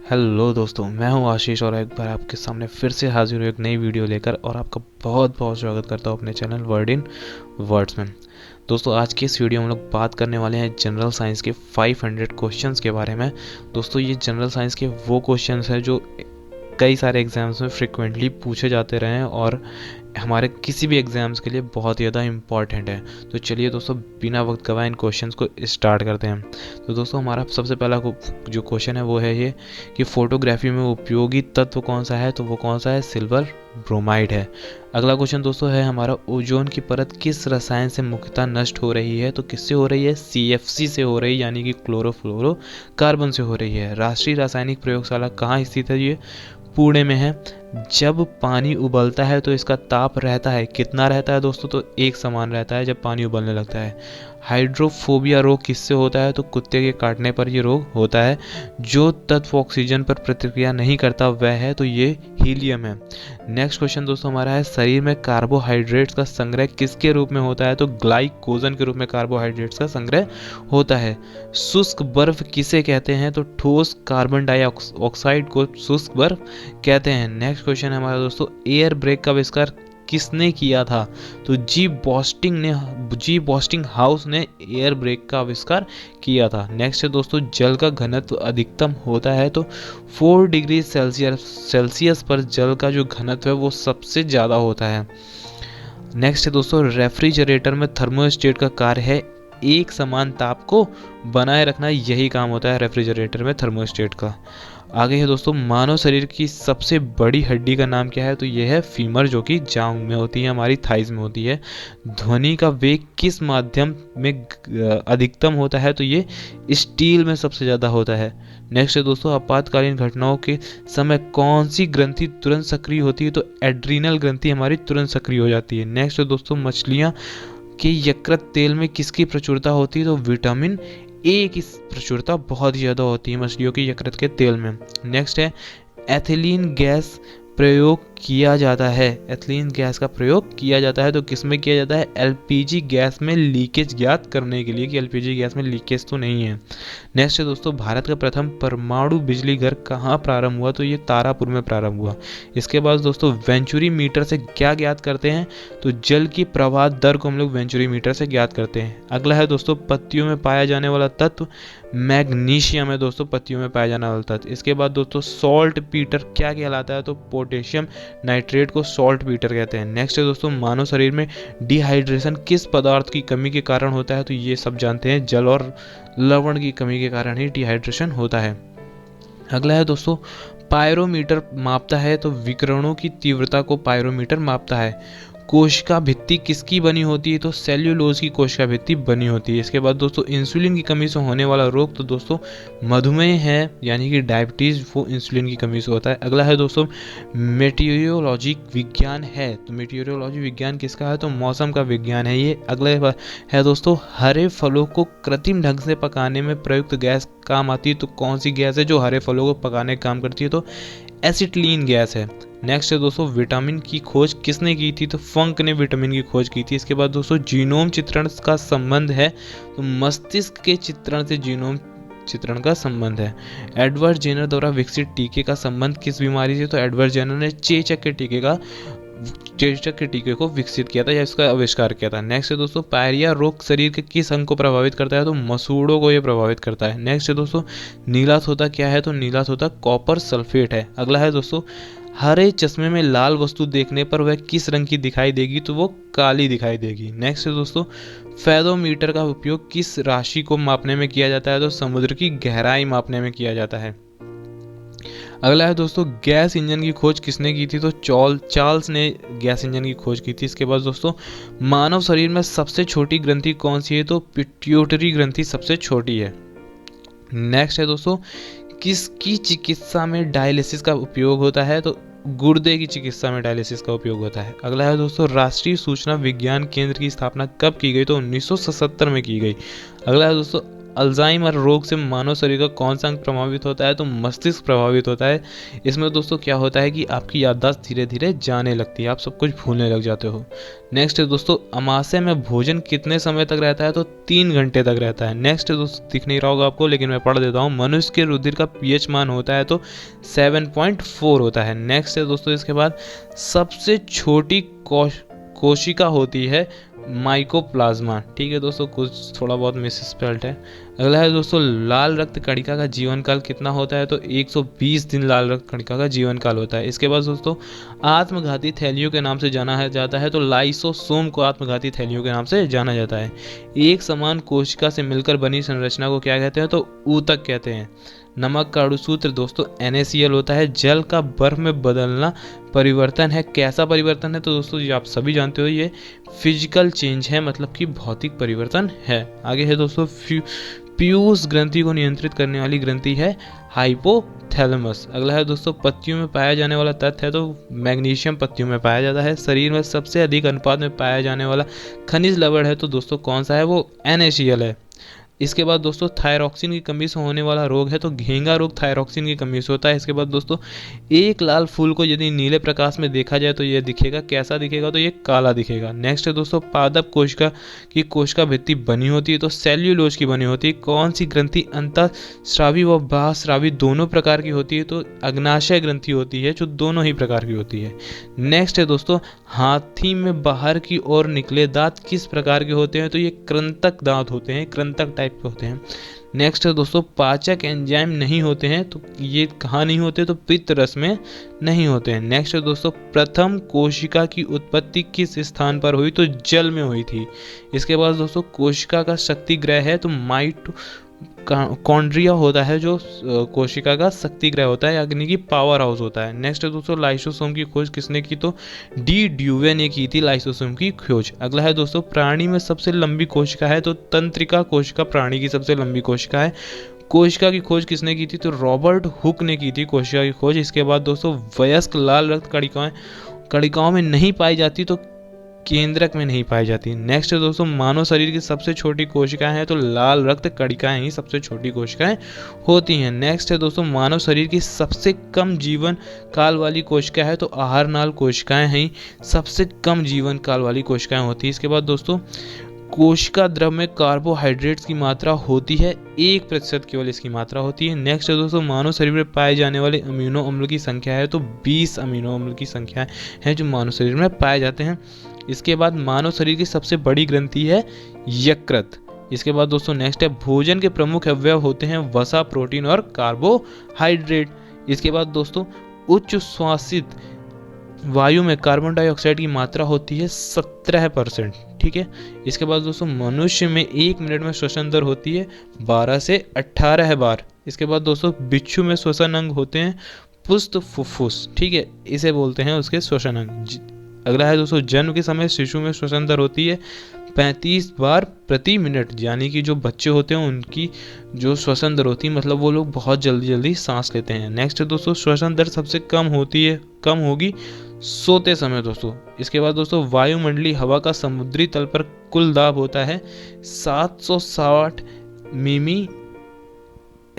Hello दोस्तों, मैं हूं आशीष और एक बार आपके सामने फिर से हाजिर हूं एक नई वीडियो लेकर। और आपका बहुत बहुत स्वागत करता हूं अपने चैनल वर्ड इन वर्ड्स में। दोस्तों, आज की इस वीडियो में हम लोग बात करने वाले हैं जनरल साइंस के 500 क्वेश्चंस के बारे में। दोस्तों, ये जनरल साइंस के वो क्वेश्चंस हैं जो कई सारे एग्जाम्स में फ्रिक्वेंटली पूछे जाते रहे हैं और हमारे किसी भी एग्ज़ाम्स के लिए बहुत ही ज़्यादा इम्पॉर्टेंट है। तो चलिए दोस्तों, बिना वक्त गवाए इन क्वेश्चंस को स्टार्ट करते हैं। तो दोस्तों, हमारा सबसे पहला जो क्वेश्चन है वो है ये कि फोटोग्राफी में उपयोगी तत्व कौन सा है। तो वो कौन सा है? सिल्वर ब्रोमाइड है। अगला क्वेश्चन दोस्तों है हमारा, ओजोन की परत किस रसायन से मुख्यतः नष्ट हो रही है। तो किससे हो रही है? CFC से हो रही है, यानी कि क्लोरोफ्लोरोकार्बन से हो रही है। राष्ट्रीय रासायनिक प्रयोगशाला कहाँ स्थित है? ये पुणे में है। जब पानी उबलता है तो इसका ताप रहता है, कितना रहता है दोस्तों? तो एक समान रहता है जब पानी उबलने लगता है। हाइड्रोफोबिया रोग किससे होता है? तो कुत्ते के काटने पर ये रोग होता है। जो तत्व ऑक्सीजन पर प्रतिक्रिया नहीं करता वह है, तो ये हीलियम है। नेक्स्ट क्वेश्चन दोस्तों हमारा है, शरीर में कार्बोहाइड्रेट्स का संग्रह किसके रूप में होता है? तो ग्लाइकोजन के रूप में कार्बोहाइड्रेट्स का संग्रह होता है। शुष्क बर्फ किसे कहते हैं? तो ठोस कार्बन डाइऑक्साइड को शुष्क बर्फ कहते हैं। नेक्स्ट क्वेश्चन है हमारा दोस्तों, एयर ब्रेक का आविष्कार किसने किया था? तो जी बॉस्टिंग हाउस ने एयर ब्रेक का आविष्कार किया था। नेक्स्ट है दोस्तों, जल का घनत्व अधिकतम होता है। तो 4 डिग्री सेल्सियस पर जल का जो घनत्व है वो सबसे ज़्यादा होता है। नेक्स्ट है दोस्तों, रेफ्रिजरेटर में थर्मोस्टेट का कार्य है एक समान ताप को बनाए रखना। यही काम होता है रेफ्रिजरेटर में थर्मोस्टेट का। आगे है दोस्तों, मानव शरीर की सबसे बड़ी हड्डी का नाम क्या है? तो यह है फीमर, जो कि जांघ में होती है, हमारी थाइज में होती है। ध्वनि का वेग किस माध्यम में अधिकतम होता है? तो ये स्टील में सबसे ज़्यादा होता है। नेक्स्ट है दोस्तों, आपातकालीन घटनाओं के समय कौन सी ग्रंथि तुरंत सक्रिय होती है? तो एड्रीनल ग्रंथि हमारी तुरंत सक्रिय हो जाती है। नेक्स्ट है दोस्तों, मछलियाँ के यकृत तेल में किसकी प्रचुरता होती है? तो विटामिन ए की प्रचुरता बहुत ही ज़्यादा होती है मछलियों के यकृत के तेल में। नेक्स्ट है, एथिलीन गैस प्रयोग किया जाता है। एथिलीन गैस का प्रयोग किया जाता है तो किस में किया जाता है? LPG गैस में लीकेज ज्ञात करने के लिए कि LPG गैस में लीकेज तो नहीं है। नेक्स्ट है दोस्तों, भारत का प्रथम परमाणु बिजली घर कहाँ प्रारंभ हुआ? तो ये तारापुर में प्रारंभ हुआ। इसके बाद दोस्तों, वेंचुरी मीटर से क्या ज्ञात करते हैं? तो जल की प्रवाह दर को हम लोग वेंचुरी मीटर से ज्ञात करते हैं। अगला है दोस्तों, पत्तियों में पाया जाने वाला तत्व मैग्नीशियम है दोस्तों, पत्तियों में पाया जाने वाला तत्व। इसके बाद दोस्तों, सॉल्ट पीटर क्या कहलाता है? तो पोटेशियम नाइट्रेट को सॉल्ट पीटर कहते हैं। नेक्स्ट है दोस्तों, मानव शरीर में डिहाइड्रेशन किस पदार्थ की कमी के कारण होता है? तो ये सब जानते हैं, जल और लवण की कमी के कारण ही डिहाइड्रेशन होता है। अगला है दोस्तों, पायरोमीटर मापता है। तो विकिरणों की तीव्रता को पायरोमीटर मापता है। कोशिका भित्ति किसकी बनी होती है? तो सेल्यूलोज की कोशिका भित्ति बनी होती है। इसके बाद दोस्तों, इंसुलिन की कमी से होने वाला रोग तो दोस्तों मधुमेह है, यानी कि डायबिटीज़, वो इंसुलिन की कमी से होता है। अगला है दोस्तों, मेटीरियोलॉजी विज्ञान है। तो मेटीरियोलॉजी विज्ञान किसका है? तो मौसम का विज्ञान है ये। अगला है दोस्तों, हरे फलों को कृत्रिम ढंग से पकाने में प्रयुक्त गैस काम आती है। तो कौन सी गैस है जो हरे फलों को पकाने का काम करती है? तो एसिटिलीन गैस है। नेक्स्ट है दोस्तों, विटामिन की खोज किसने की थी? तो फंक ने विटामिन की खोज की थी। इसके बाद दोस्तों, जीनोम चित्रण का संबंध है। तो मस्तिष्क के चित्रण से जीनोम चित्रण का संबंध है। एडवर्ड जेनर द्वारा विकसित टीके का संबंध किस बीमारी से? तो एडवर्ड जेनर ने चेचक के टीके को विकसित किया था या इसका आविष्कार किया था। नेक्स्ट है दोस्तों, पायरिया रोग शरीर के किस अंग को प्रभावित करता है? तो मसूड़ों को ये प्रभावित करता है। नेक्स्ट है दोस्तों, नीलाश होता क्या है? तो नीलाश होता कॉपर सल्फेट है। अगला है दोस्तों, हरे चश्मे में लाल वस्तु देखने पर वह किस रंग की दिखाई देगी? तो वो काली दिखाई देगी। नेक्स्ट है दोस्तों, फेदोमीटर का उपयोग किस राशि को मापने में किया जाता है? तो समुद्र की गहराई मापने में किया जाता है। अगला है दोस्तों, गैस इंजन की खोज किसने की थी? तो चार्ल्स ने गैस इंजन की खोज की थी। इसके बाद दोस्तों, मानव शरीर में सबसे छोटी ग्रंथि कौन सी है? तो पिट्यूटरी ग्रंथि सबसे छोटी है। नेक्स्ट है दोस्तों, किसकी चिकित्सा में डायलिसिस का उपयोग होता है? तो गुर्दे की चिकित्सा में डायलिसिस का उपयोग होता है। अगला है दोस्तों, राष्ट्रीय सूचना विज्ञान केंद्र की स्थापना कब की गई? तो 1977 में की गई। अगला है दोस्तों, अल्जाइमर रोग से मानव शरीर का कौन सा अंग प्रभावित होता है? तो मस्तिष्क प्रभावित होता है। इसमें दोस्तों क्या होता है कि आपकी याददाश्त धीरे धीरे जाने लगती है, आप सब कुछ भूलने लग जाते हो। नेक्स्ट है दोस्तों, अमाशय में भोजन कितने समय तक रहता है? तो 3 घंटे तक रहता है। नेक्स्ट है दोस्तों, दिख नहीं रहा होगा आपको लेकिन मैं पढ़ देता हूँ, मनुष्य के रुधिर का पीएच मान होता है तो 7.4 होता है। नेक्स्ट है दोस्तों, इसके बाद सबसे छोटी कोशिका होती है माइकोप्लाज्मा। ठीक है दोस्तों, कुछ थोड़ा बहुत मिसस्पेल्ड है। अगला है दोस्तों, लाल रक्त कणिका का जीवन काल कितना होता है? तो 120 दिन लाल रक्त कणिका का जीवन काल होता है। इसके बाद दोस्तों, आत्मघाती थैलियों के नाम से जाना जाता है तो लाइसोसोम को आत्मघाती थैलियों के नाम से जाना जाता है। एक समान कोशिका से मिलकर बनी संरचना को क्या कहते हैं? तो ऊतक कहते हैं। नमक का अणुसूत्र दोस्तों NaCl होता है। जल का बर्फ में बदलना परिवर्तन है। कैसा परिवर्तन है? तो दोस्तों ये आप सभी जानते हो, ये फिजिकल चेंज है, मतलब कि भौतिक परिवर्तन है। आगे है दोस्तों, पीयूष ग्रंथि को नियंत्रित करने वाली ग्रंथि है हाइपोथैलेमस। अगला है दोस्तों, पत्तियों में पाया जाने वाला तत्व है तो मैग्नीशियम पत्तियों में पाया जाता है। शरीर में सबसे अधिक अनुपात में पाया जाने वाला खनिज लवण है तो दोस्तों कौन सा है? वो NaCl है। इसके बाद दोस्तों, थायरॉक्सिन की कमी से होने वाला रोग है तो घेंगा रोग थायरॉक्सिन की कमी से होता है। इसके बाद दोस्तों, एक लाल फूल को यदि नीले प्रकाश में देखा जाए तो यह दिखेगा, कैसा दिखेगा? तो ये काला दिखेगा। नेक्स्ट है दोस्तों, पादप कोशिका की कोशिका भित्ति बनी होती है तो सेल्यूलोज की बनी होती है। कौन सी ग्रंथि अंतःस्रावी व बाह्यस्रावी दोनों प्रकार की होती है? तो अग्नाशय ग्रंथि होती है जो दोनों ही प्रकार की होती है। नेक्स्ट है दोस्तों, हाथी में बाहर की ओर निकले दांत किस प्रकार के होते हैं? तो ये कृंतक दांत होते हैं, कृंतक टाइप के होते हैं। नेक्स्ट है दोस्तों, पाचक एंजाइम नहीं होते हैं तो ये कहाँ नहीं होते? तो पित्त रस में नहीं होते हैं। नेक्स्ट है दोस्तों, प्रथम कोशिका की उत्पत्ति किस स्थान पर हुई? तो जल में हुई थी। इसके बाद दोस्तों, कोशिका का शक्ति ग्रह है तो माइटोकॉन्ड्रिया होता है जो कोशिका का शक्ति ग्रह होता है, यानी कि पावर हाउस होता है। नेक्स्ट है दोस्तों, लाइसोसोम की खोज किसने की? तो डी ड्यूवे ने की थी लाइसोसोम की खोज। अगला है दोस्तों, प्राणी में सबसे लंबी कोशिका है तो तंत्रिका कोशिका प्राणी की सबसे लंबी कोशिका है। कोशिका की खोज किसने की थी? तो रॉबर्ट हुक ने की थी कोशिका की खोज। इसके बाद दोस्तों, वयस्क लाल रक्त कणिकाओं में नहीं पाई जाती तो केंद्रक में नहीं पाई जाती। नेक्स्ट है दोस्तों, मानव शरीर की सबसे छोटी कोशिकाएं हैं तो लाल रक्त कणिकाएं ही सबसे छोटी कोशिकाएं होती हैं। नेक्स्ट है दोस्तों, मानव शरीर की सबसे कम जीवन काल वाली कोशिका है तो आहार नाल कोशिकाएं ही सबसे कम जीवन काल वाली कोशिकाएं होती हैं। इसके बाद दोस्तों, कोशिका द्रव में कार्बोहाइड्रेट्स की मात्रा होती है 1% केवल इसकी मात्रा होती है। नेक्स्ट है दोस्तों, मानव शरीर में पाए जाने वाले अमीनो अम्ल की संख्या है तो 20 अमीनो अम्ल की संख्या है जो मानव शरीर में पाए जाते हैं। इसके बाद मानव शरीर की सबसे बड़ी ग्रंथि है यकृत। इसके बाद दोस्तों, नेक्स्ट है, भोजन के प्रमुख अवयव होते हैं वसा, प्रोटीन और कार्बोहाइड्रेट। इसके बाद दोस्तों, उच्च श्वासित वायु में कार्बन डाइऑक्साइड की मात्रा होती है 17%। ठीक है। इसके बाद दोस्तों, मनुष्य में 1 मिनट में श्वसन दर होती है 12 से 18 बार। इसके बाद दोस्तों, बिच्छू में श्वसन अंग होते हैं पुष्ट फुफ्फुस। ठीक है, इसे बोलते हैं उसके श्वसन अंग। अगला है दोस्तों, जन्म के समय शिशु में श्वसन दर होती है 35 बार प्रति मिनट, यानी कि जो बच्चे होते हैं उनकी जो श्वसन दर होती है, मतलब वो लोग बहुत जल्दी जल्दी सांस लेते हैं। नेक्स्ट है दोस्तों, श्वसन दर सबसे कम होगी सोते समय दोस्तों। इसके बाद दोस्तों, वायुमंडलीय हवा का समुद्री तल पर कुल दाब होता है 760 मिमी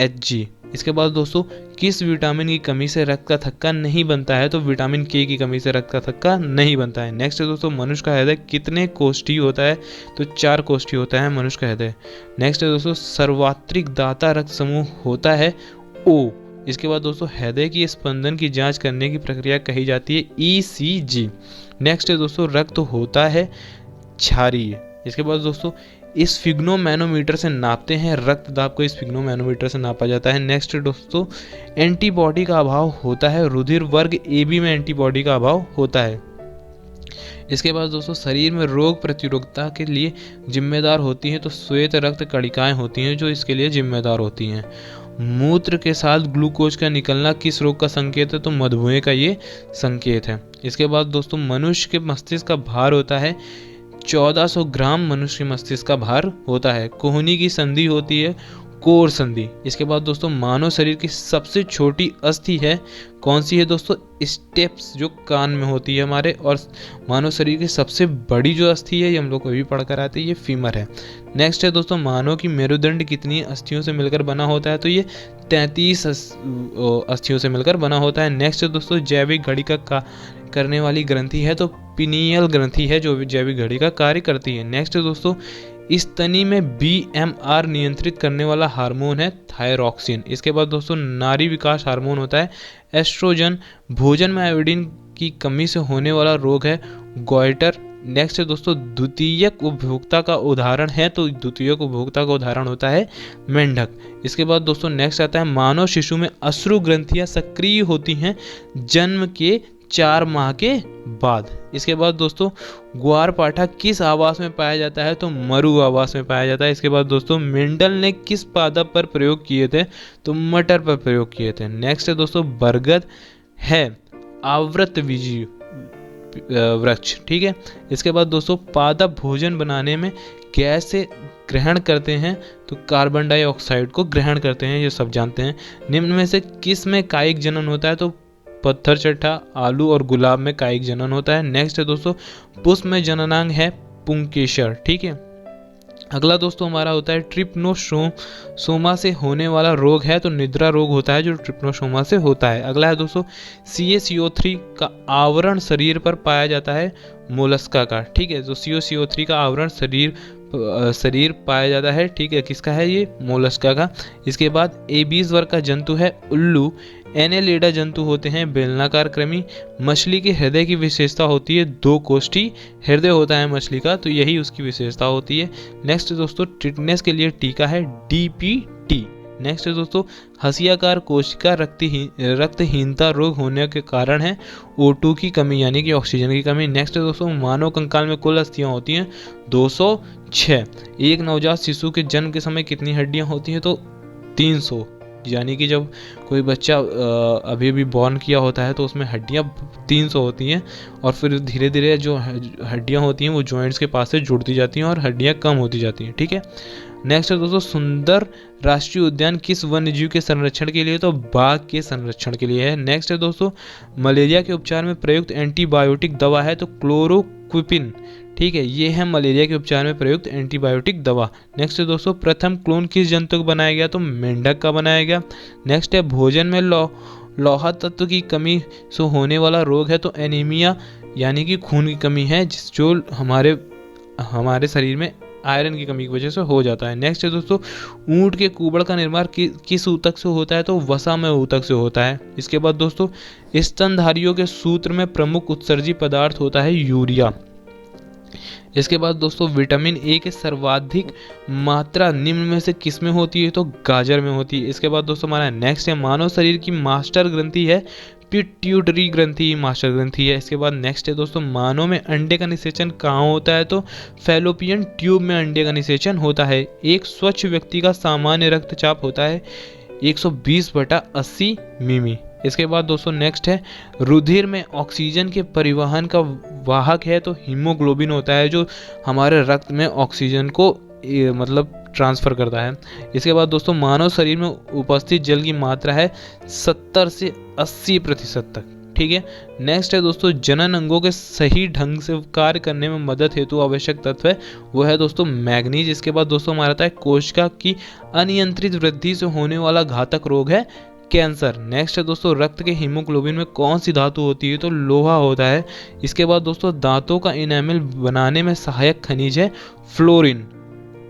Hg। इसके बाद दोस्तों, किस विटामिन की कमी से रक्त का थक्का नहीं बनता है? तो विटामिन के की कमी से रक्त का थक्का नहीं बनता है। नेक्स्ट है दोस्तों, मनुष्य का हृदय कितने कोष्ठी होता है? तो 4 कोष्ठी होता है मनुष्य का हृदय। नेक्स्ट है दोस्तों, सर्वात्रिक दाता रक्त समूह होता है O। इसके बाद दोस्तों, हृदय की स्पंदन की जांच करने की प्रक्रिया कही जाती है ECG। नेक्स्ट है दोस्तों, रक्त होता है क्षारीय। इसके बाद दोस्तों, स्फिग्नोमैनोमीटर से नापते हैं रक्तदाब को, स्फिग्नोमैनोमीटर से नापा जाता है। नेक्स्ट दोस्तों, एंटीबॉडी का अभाव होता है रुधिर वर्ग AB में एंटीबॉडी का अभाव होता है। इसके बाद दोस्तों, शरीर में रोग प्रतिरोधकता के लिए जिम्मेदार होती हैं तो श्वेत रक्त कणिकाएं होती हैं जो इसके लिए जिम्मेदार होती हैं। मूत्र के साथ ग्लूकोज का निकलना किस रोग का संकेत है? तो मधुमेह का ये संकेत है। इसके बाद दोस्तों, मनुष्य के मस्तिष्क का भार होता है 1400 ग्राम। मनुष्य के मस्तिष्क का भार होता है। कोहनी की संधि होती है कोर संधि। इसके बाद दोस्तों मानव शरीर की सबसे छोटी अस्थि है, कौन सी है दोस्तों? स्टेप्स, जो कान में होती है हमारे। और मानव शरीर की सबसे बड़ी जो अस्थि है, ये हम लोग को अभी पढ़ कर आते हैं, ये फीमर है। नेक्स्ट है दोस्तों, मानव की मेरुदंड कितनी अस्थियों से मिलकर बना होता है? तो ये 33 अस्थियों से मिलकर बना होता है। नेक्स्ट है दोस्तों, जैविक घड़ी का करने वाली ग्रंथि है, तो पिनियल ग्रंथि है जो जैविक घड़ी का कार्य करती है। नेक्स्ट है दोस्तों, इस तनी में BMR नियंत्रित करने वाला हार्मोन है थायरॉक्सिन। इसके बाद दोस्तों, नारी विकास हार्मोन होता है एस्ट्रोजन। भोजन में आयोडीन की कमी से होने वाला रोग है गॉइटर। नेक्स्ट है दोस्तों, द्वितीयक उपभोक्ता का उदाहरण है, तो द्वितीयक उपभोक्ता का उदाहरण होता है मेंढक। इसके बाद दोस्तों नेक्स्ट आता है, मानव शिशु में अश्रु ग्रंथियां सक्रिय होती हैं जन्म के 4 माह के बाद। इसके बाद दोस्तों, ग्वारपाठा किस आवास में पाया जाता है? तो मरु आवास में पाया जाता है। इसके बाद दोस्तों, मेंडल ने किस पादप पर प्रयोग किए थे? तो मटर पर प्रयोग किए थे। नेक्स्ट है दोस्तों, बरगद है आवृतबीजी वृक्ष, ठीक है। इसके बाद दोस्तों, पादप भोजन बनाने में गैस से ग्रहण करते हैं, तो कार्बन डाइऑक्साइड को ग्रहण करते हैं, ये सब जानते हैं। निम्न में से किस में कायिक जनन होता है? तो पत्थर चट्टा, आलू और गुलाब में कायिक जनन होता है। नेक्स्ट है दोस्तों, पुष्प में जननांग है पुंकेसर, ठीक है। अगला दोस्तों हमारा होता है ट्रिप्नोसोमा से होने वाला रोग है, तो निद्रा रोग होता है जो ट्रिप्नोसोमा से होता है। अगला है दोस्तों, CaCO3 का आवरण शरीर पर पाया जाता है मोलस्का का, ठीक है। तो CaCO3 का आवरण शरीर पाया जाता है, ठीक है। किसका है? ये मोलस्का का। इसके बाद एबीज वर्ग का जंतु है उल्लू। एनेलिडा जंतु होते हैं बेलनाकार कृमि। मछली के हृदय की विशेषता होती है 2 कोष्ठी हृदय होता है मछली का, तो यही उसकी विशेषता होती है। नेक्स्ट दोस्तों, टिटनेस के लिए टीका है DPT। नेक्स्ट है दोस्तों, हसियाकार कोशिका रक्तहीनता रोग होने के कारण है O2 की कमी, यानी कि ऑक्सीजन की कमी। नेक्स्ट है दोस्तों, मानव कंकाल में कुल अस्थियां होती हैं 206। एक नवजात शिशु के जन्म के समय कितनी हड्डियां होती हैं? तो 300, यानी कि जब कोई बच्चा अभी भी बॉर्न किया होता है तो उसमें हड्डियां 300 होती हैं, और फिर धीरे धीरे जो हड्डियां होती हैं वो जॉइंट्स के पास से जुड़ती जाती हैं और हड्डियां कम होती जाती हैं, ठीक है। नेक्स्ट है दोस्तों, सुंदर राष्ट्रीय उद्यान किस वन्यजीव के संरक्षण के लिए? तो बाघ के संरक्षण के लिए है। नेक्स्ट है दोस्तों, मलेरिया के उपचार में प्रयुक्त एंटीबायोटिक दवा है, तो क्लोरोक्विन, ठीक है। ये है मलेरिया के उपचार में प्रयुक्त एंटीबायोटिक दवा। नेक्स्ट है दोस्तों, प्रथम क्लोन किस जंतु का बनाया गया? तो मेंढक का बनाया गया। नेक्स्ट है, भोजन में लोहा तत्व की कमी से होने वाला रोग है, तो एनीमिया, यानी कि खून की कमी है, जो हमारे शरीर में आयरन की कमी की वजह से हो जाता है। नेक्स्ट है दोस्तों, ऊंट के कुबड़ का निर्माण किस ऊतक से होता है? तो वसामय ऊतक से होता है। इसके बाद दोस्तों, स्तनधारियों के सूत्र में प्रमुख उत्सर्जी पदार्थ होता है यूरिया। इसके बाद दोस्तों, विटामिन ए की सर्वाधिक मात्रा निम्न में से किस में होती है? तो गाजर में होती है। इसके बाद दोस्तों हमारा नेक्स्ट है, मानव शरीर की मास्टर ग्रंथि है पिट्यूटरी ग्रंथि, मास्टर ग्रंथि है। इसके बाद नेक्स्ट है दोस्तों, मानव में अंडे का निषेचन कहाँ होता है? तो फैलोपियन ट्यूब में अंडे का निषेचन होता है। एक स्वच्छ व्यक्ति का सामान्य रक्तचाप होता है 120/80 मिमी। इसके बाद दोस्तों नेक्स्ट है, रुधिर में ऑक्सीजन के परिवहन का वाहक है, तो हीमोग्लोबिन होता है जो हमारे रक्त में ऑक्सीजन को मतलब ट्रांसफर करता है। इसके बाद दोस्तों, मानव शरीर में उपस्थित जल की मात्रा है 70 से 80% तक, ठीक है। नेक्स्ट है दोस्तों, जनन अंगों के सही ढंग से कार्य करने में मदद हेतु आवश्यक तत्व है, वो है दोस्तों मैग्नीज। इसके बाद दोस्तों हमारा आता है, कोशिका की अनियंत्रित वृद्धि से होने वाला घातक रोग है कैंसर। नेक्स्ट है दोस्तों, रक्त के हीमोग्लोबिन में कौन सी धातु होती है? तो लोहा होता है। इसके बाद दोस्तों, दांतों का इनेमल बनाने में सहायक खनिज है फ्लोरीन।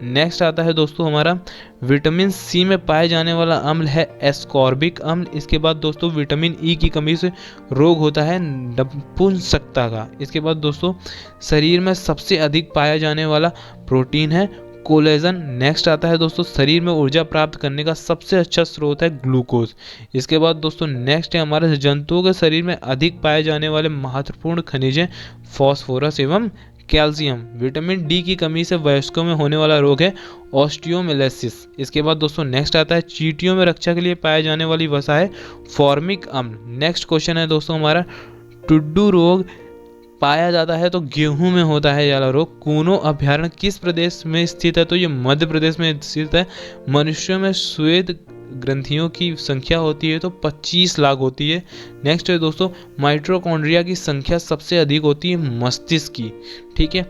नेक्स्ट आता है दोस्तों हमारा, विटामिन सी में पाए जाने वाला अम्ल है एस्कॉर्बिक अम्ल। इसके बाद दोस्तों, विटामिन ई की कमी से रोग होता है नपुंसकता का। इसके बाद दोस्तों, शरीर में सबसे अधिक पाया जाने वाला प्रोटीन है कोलेजन। नेक्स्ट आता है दोस्तों, शरीर में ऊर्जा प्राप्त करने का सबसे अच्छा स्रोत है ग्लूकोज। इसके बाद दोस्तों नेक्स्ट है, हमारे जंतुओं के शरीर में अधिक पाए जाने वाले महत्वपूर्ण खनिज हैं फॉस्फोरस एवं कैल्शियम। विटामिन डी की कमी से वयस्कों में होने वाला रोग है ऑस्टियोमेलेसिस। इसके बाद दोस्तों नेक्स्ट आता है, चींटियों में रक्षा के लिए पाए जाने वाली वसा है फॉर्मिक अम्ल। नेक्स्ट क्वेश्चन है दोस्तों हमारा, टुड्डू रोग पाया जाता है तो गेहूं में होता है ये वाला रोग। कूनो अभयारण्य किस प्रदेश में स्थित है? तो ये मध्य प्रदेश में स्थित है। मनुष्यों में श्वेत ग्रंथियों की संख्या होती है तो 25 लाख होती है। नेक्स्ट है दोस्तों, माइटोकॉन्ड्रिया की संख्या सबसे अधिक होती है मस्तिष्क की। ठीक है,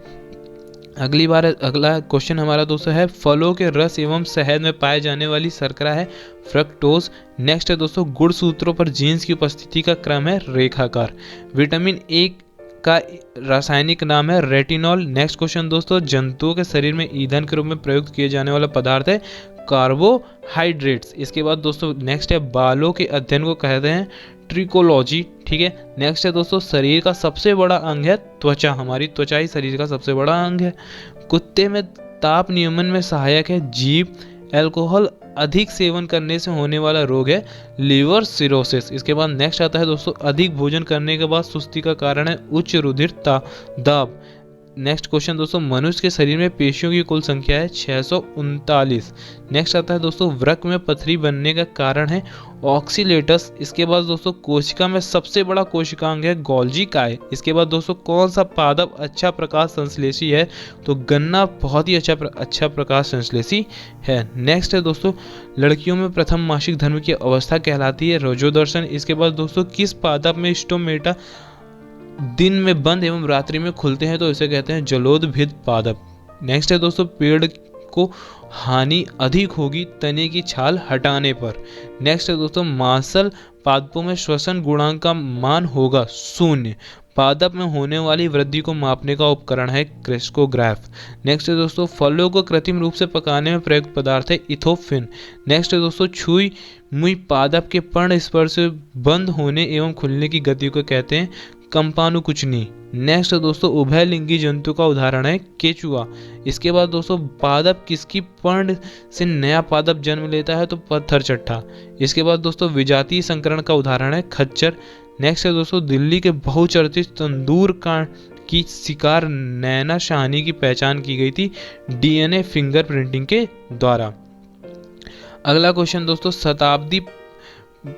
अगला क्वेश्चन हमारा दोस्तों है, फलों के रस एवं शहद में पाए जाने वाली शर्करा है फ्रक्टोज। नेक्स्ट है दोस्तों, गुणसूत्रों पर जीन्स की उपस्थिति का क्रम है रेखाकार। विटामिन ए का रासायनिक नाम है रेटिनॉल। नेक्स्ट क्वेश्चन दोस्तों, जंतुओं के शरीर में ईंधन के रूप में प्रयुक्त किए जाने वाला पदार्थ है कार्बोहाइड्रेट्स। इसके बाद दोस्तों नेक्स्ट है, बालों के अध्ययन को कहते हैं ट्रिकोलॉजी। ठीक है, नेक्स्ट है दोस्तों, शरीर का सबसे बड़ा अंग है त्वचा। हमारी त्वचा ही शरीर का सबसे बड़ा अंग है। कुत्ते में ताप नियमन में सहायक है जीभ। अल्कोहल अधिक सेवन करने से होने वाला रोग है लीवर सिरोसिस। इसके बाद नेक्स्ट आता है दोस्तों, अधिक भोजन करने के बाद सुस्ती का कारण है उच्च रुधिर दाब। नेक्स्ट क्वेश्चन दोस्तों, मनुष्य के शरीर में पेशियों की कुल संख्या है 639। नेक्स्ट आता है दोस्तों, वृक्क में पथरी बनने का कारण है ऑक्सीलेटस। इसके बाद दोस्तों, कोशिका में सबसे बड़ा कोशिकांग है गोल्जी काय। इसके बाद दोस्तों, कौन सा पादप अच्छा प्रकाश संश्लेषी है? तो गन्ना बहुत ही अच्छा प्रकाश संश्लेषी है। नेक्स्ट है दोस्तों, लड़कियों में प्रथम मासिक धर्म की अवस्था कहलाती है रजोदर्शन। इसके बाद दोस्तों, किस पादप में स्टोमेटा दिन में बंद एवं रात्रि में खुलते हैं? तो इसे कहते हैं जलोदभिद पादप। नेक्स्ट है दोस्तों, पेड़ को हानि अधिक होगी तने की छाल हटाने पर। नेक्स्ट है दोस्तों, मांसल पादपों में श्वसन गुणांक का मान होगा 0। पादप में होने वाली वृद्धि को मापने का उपकरण है क्रेस्कोग्राफ। नेक्स्ट है दोस्तों, फलों को कृत्रिम रूप से पकाने में प्रयुक्त पदार्थ है इथोफिन। नेक्स्ट है दोस्तों, छुई मुई पादप के पर्ण स्पर्श से बंद होने एवं खुलने की गति को कहते हैं कंपानुकुचनी। नेक्स्ट दोस्तों, उभयलिंगी जंतु का उदाहरण है केचुआ। इसके बाद दोस्तों, पादप किसकी पर्ण से नया पादप जन्म लेता है? तो पत्थर चट्टा। इसके बाद दोस्तों, विजातीय संकरण का उदाहरण है खच्चर। नेक्स्ट है दोस्तों, दिल्ली के बहुचर्चित तंदूर कांड की शिकार नैना शाहनी की पहचान की गई थी डीएनए फिंगरप्रिंटिंग के द्वारा। अगला क्वेश्चन दोस्तों, शताब्दी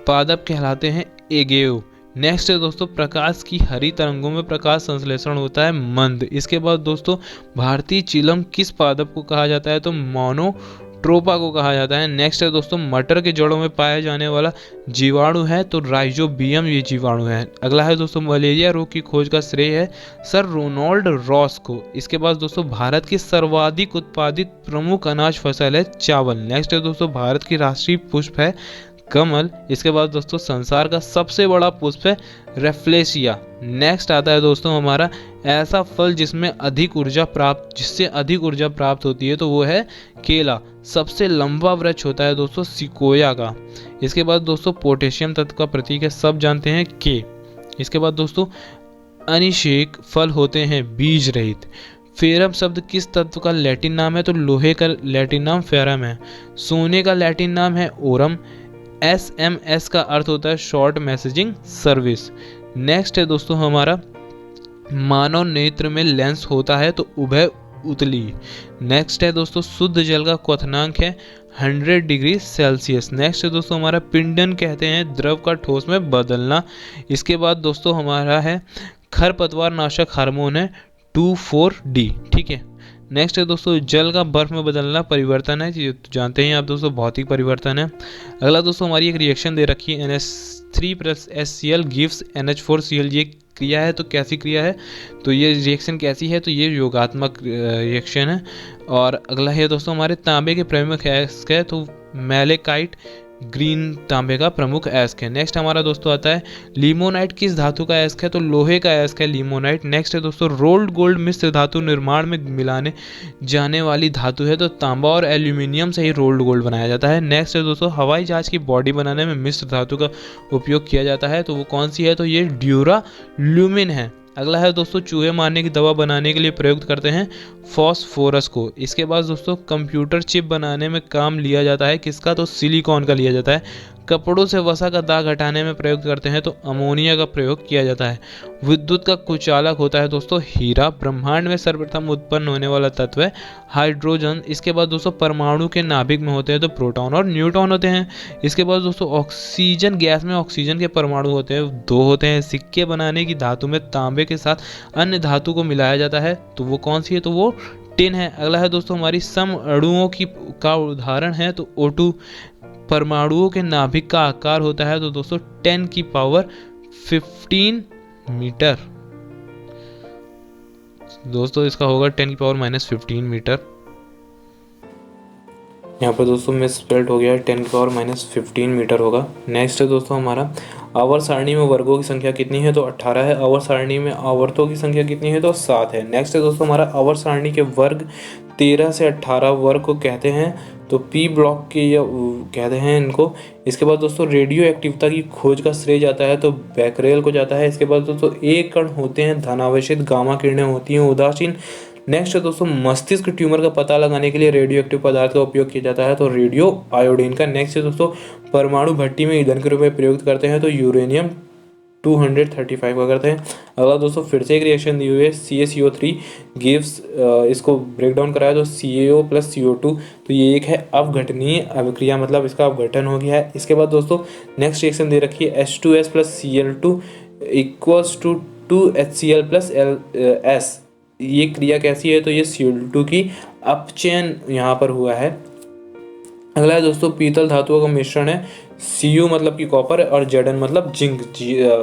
पादप कहलाते हैं एगेव। नेक्स्ट है दोस्तों, प्रकाश की हरी तरंगों में प्रकाश संश्लेषण होता है मंद। इसके बाद दोस्तों, भारतीय चिलम किस पादप को कहा जाता है? तो मोनोट्रोपा को कहा जाता है। नेक्स्ट है दोस्तों, मटर के जड़ों में पाया जाने वाला जीवाणु है तो राइजोबियम ये जीवाणु है। अगला है दोस्तों, मलेरिया रोग की खोज का श्रेय है सर रोनाल्ड रॉस को। इसके बाद दोस्तों, भारत की सर्वाधिक उत्पादित प्रमुख अनाज फसल है चावल। नेक्स्ट है दोस्तों, भारत की राष्ट्रीय पुष्प है कमल। इसके बाद दोस्तों, संसार का सबसे बड़ा पुष्प है रेफ्लेशिया। नेक्स्ट आता है दोस्तों हमारा, ऐसा फल जिससे अधिक ऊर्जा प्राप्त होती है तो वो है केला। सबसे लंबा वृक्ष होता है दोस्तों सिकोया का। इसके बाद दोस्तों, पोटेशियम तत्व का प्रतीक है सब जानते हैं के। इसके बाद दोस्तों, अनिषेक फल होते हैं बीज रहित। फेरम शब्द किस तत्व का लैटिन नाम है? तो लोहे का लैटिन नाम फेरम है। सोने का लैटिन नाम है ओरम। SMS का अर्थ होता है शॉर्ट मैसेजिंग सर्विस। नेक्स्ट है दोस्तों हमारा, मानव नेत्र में लेंस होता है तो उभय उतली। नेक्स्ट है दोस्तों, शुद्ध जल का क्वथनांक है 100 डिग्री सेल्सियस। नेक्स्ट है दोस्तों हमारा, पिंडन कहते हैं द्रव का ठोस में बदलना। इसके बाद दोस्तों हमारा है, खरपतवार नाशक हार्मोन है 2,4-D। ठीक है, नेक्स्ट है दोस्तों, जल का बर्फ में बदलना परिवर्तन है, तो जानते हैं आप दोस्तों भौतिक परिवर्तन है। अगला दोस्तों, हमारी एक रिएक्शन दे रखी है NH3 + HCl गिव्स NH4Cl। ये क्रिया है तो कैसी क्रिया है? तो ये रिएक्शन कैसी है? तो ये योगात्मक रिएक्शन है। और अगला है दोस्तों, हमारे तांबे के प्रमुख अयस्क है तो मैलेकाइट ग्रीन तांबे का प्रमुख अयस्क है। नेक्स्ट हमारा दोस्तों आता है, लिमोनाइट किस धातु का अयस्क है? तो लोहे का अयस्क है लिमोनाइट। नेक्स्ट है दोस्तों, रोल्ड गोल्ड मिश्र धातु निर्माण में मिलाने जाने वाली धातु है तो तांबा और एल्यूमिनियम से ही रोल्ड गोल्ड बनाया जाता है। नेक्स्ट है दोस्तों, हवाई जहाज की बॉडी बनाने में मिश्र धातु का उपयोग किया जाता है तो वो कौन सी है? तो ये ड्यूराल्यूमिन है। अगला है दोस्तों, चूहे मारने की दवा बनाने के लिए प्रयुक्त करते हैं फॉस्फोरस को। इसके बाद दोस्तों, कंप्यूटर चिप बनाने में काम लिया जाता है किसका? तो सिलिकॉन का लिया जाता है। कपड़ों से वसा का दाग हटाने में प्रयोग करते हैं तो अमोनिया का प्रयोग किया जाता है। विद्युत का कुचालक होता है दोस्तों हीरा। ब्रह्मांड में सर्वप्रथम उत्पन्न होने वाला तत्व है हाइड्रोजन। इसके बाद दोस्तों परमाणु के नाभिक में होते हैं तो प्रोटॉन और न्यूट्रॉन होते हैं। इसके बाद दोस्तों ऑक्सीजन गैस में ऑक्सीजन के परमाणु होते हैं, 2 होते हैं। सिक्के बनाने की धातु में तांबे के साथ अन्य धातु को मिलाया जाता है, तो वो कौन सी है, तो वो टिन है। अगला है दोस्तों हमारी सम अणुओं की का उदाहरण है तो O2। परमाणुओं के नाभिक का आकार होता है तो दोस्तों 10 की पावर 15 मीटर। दोस्तों इसका होगा 10 की पावर -15 मीटर। यहाँ पर दोस्तों मिसस्पेल्ड हो गया है, 10 की पावर -15 मीटर होगा। नेक्स्ट है दोस्तों हमारा आवर्त सारणी में वर्गों की संख्या कितनी है, तो 18 है। आवर्त सारणी में आवर्तों की संख्या कितनी है, तो 7 है। नेक्स्ट है दोस्तों हमारा आवर्त सारणी के वर्ग 13 से 18 वर्ग को कहते हैं तो पी ब्लॉक के या कहते हैं इनको। इसके बाद दोस्तों रेडियो एक्टिविटी की खोज का श्रेय जाता है तो बैकरेल को जाता है। इसके बाद दोस्तों एक कण होते हैं धनावेशित, गामा किरणें होती हैं उदासीन। नेक्स्ट है दोस्तों मस्तिष्क ट्यूमर का पता लगाने के लिए रेडियो एक्टिव पदार्थ का उपयोग किया जाता है तो रेडियो आयोडीन का। नेक्स्ट है दोस्तों परमाणु भट्टी में ईंधन के रूप में प्रयुक्त करते हैं तो यूरेनियम 235 का करते हैं। अगला दोस्तों फिर से एक रिएक्शन दी हुई है CaCO3 गिव्स, इसको ब्रेक डाउन कराया तो CaO + CO2, तो ये एक है अवघटनीय अभिक्रिया, मतलब इसका अवघटन हो गया है। इसके बाद दोस्तों नेक्स्ट रिएक्शन दे रखी है H2S + Cl2 = 2HCl + LS। ये क्रिया कैसी है, तो ये Cl2 की अपचयन यहाँ पर हुआ है। अगला है दोस्तों पीतल धातुओं का मिश्रण है Cu मतलब कि कॉपर और Zn मतलब जिंक,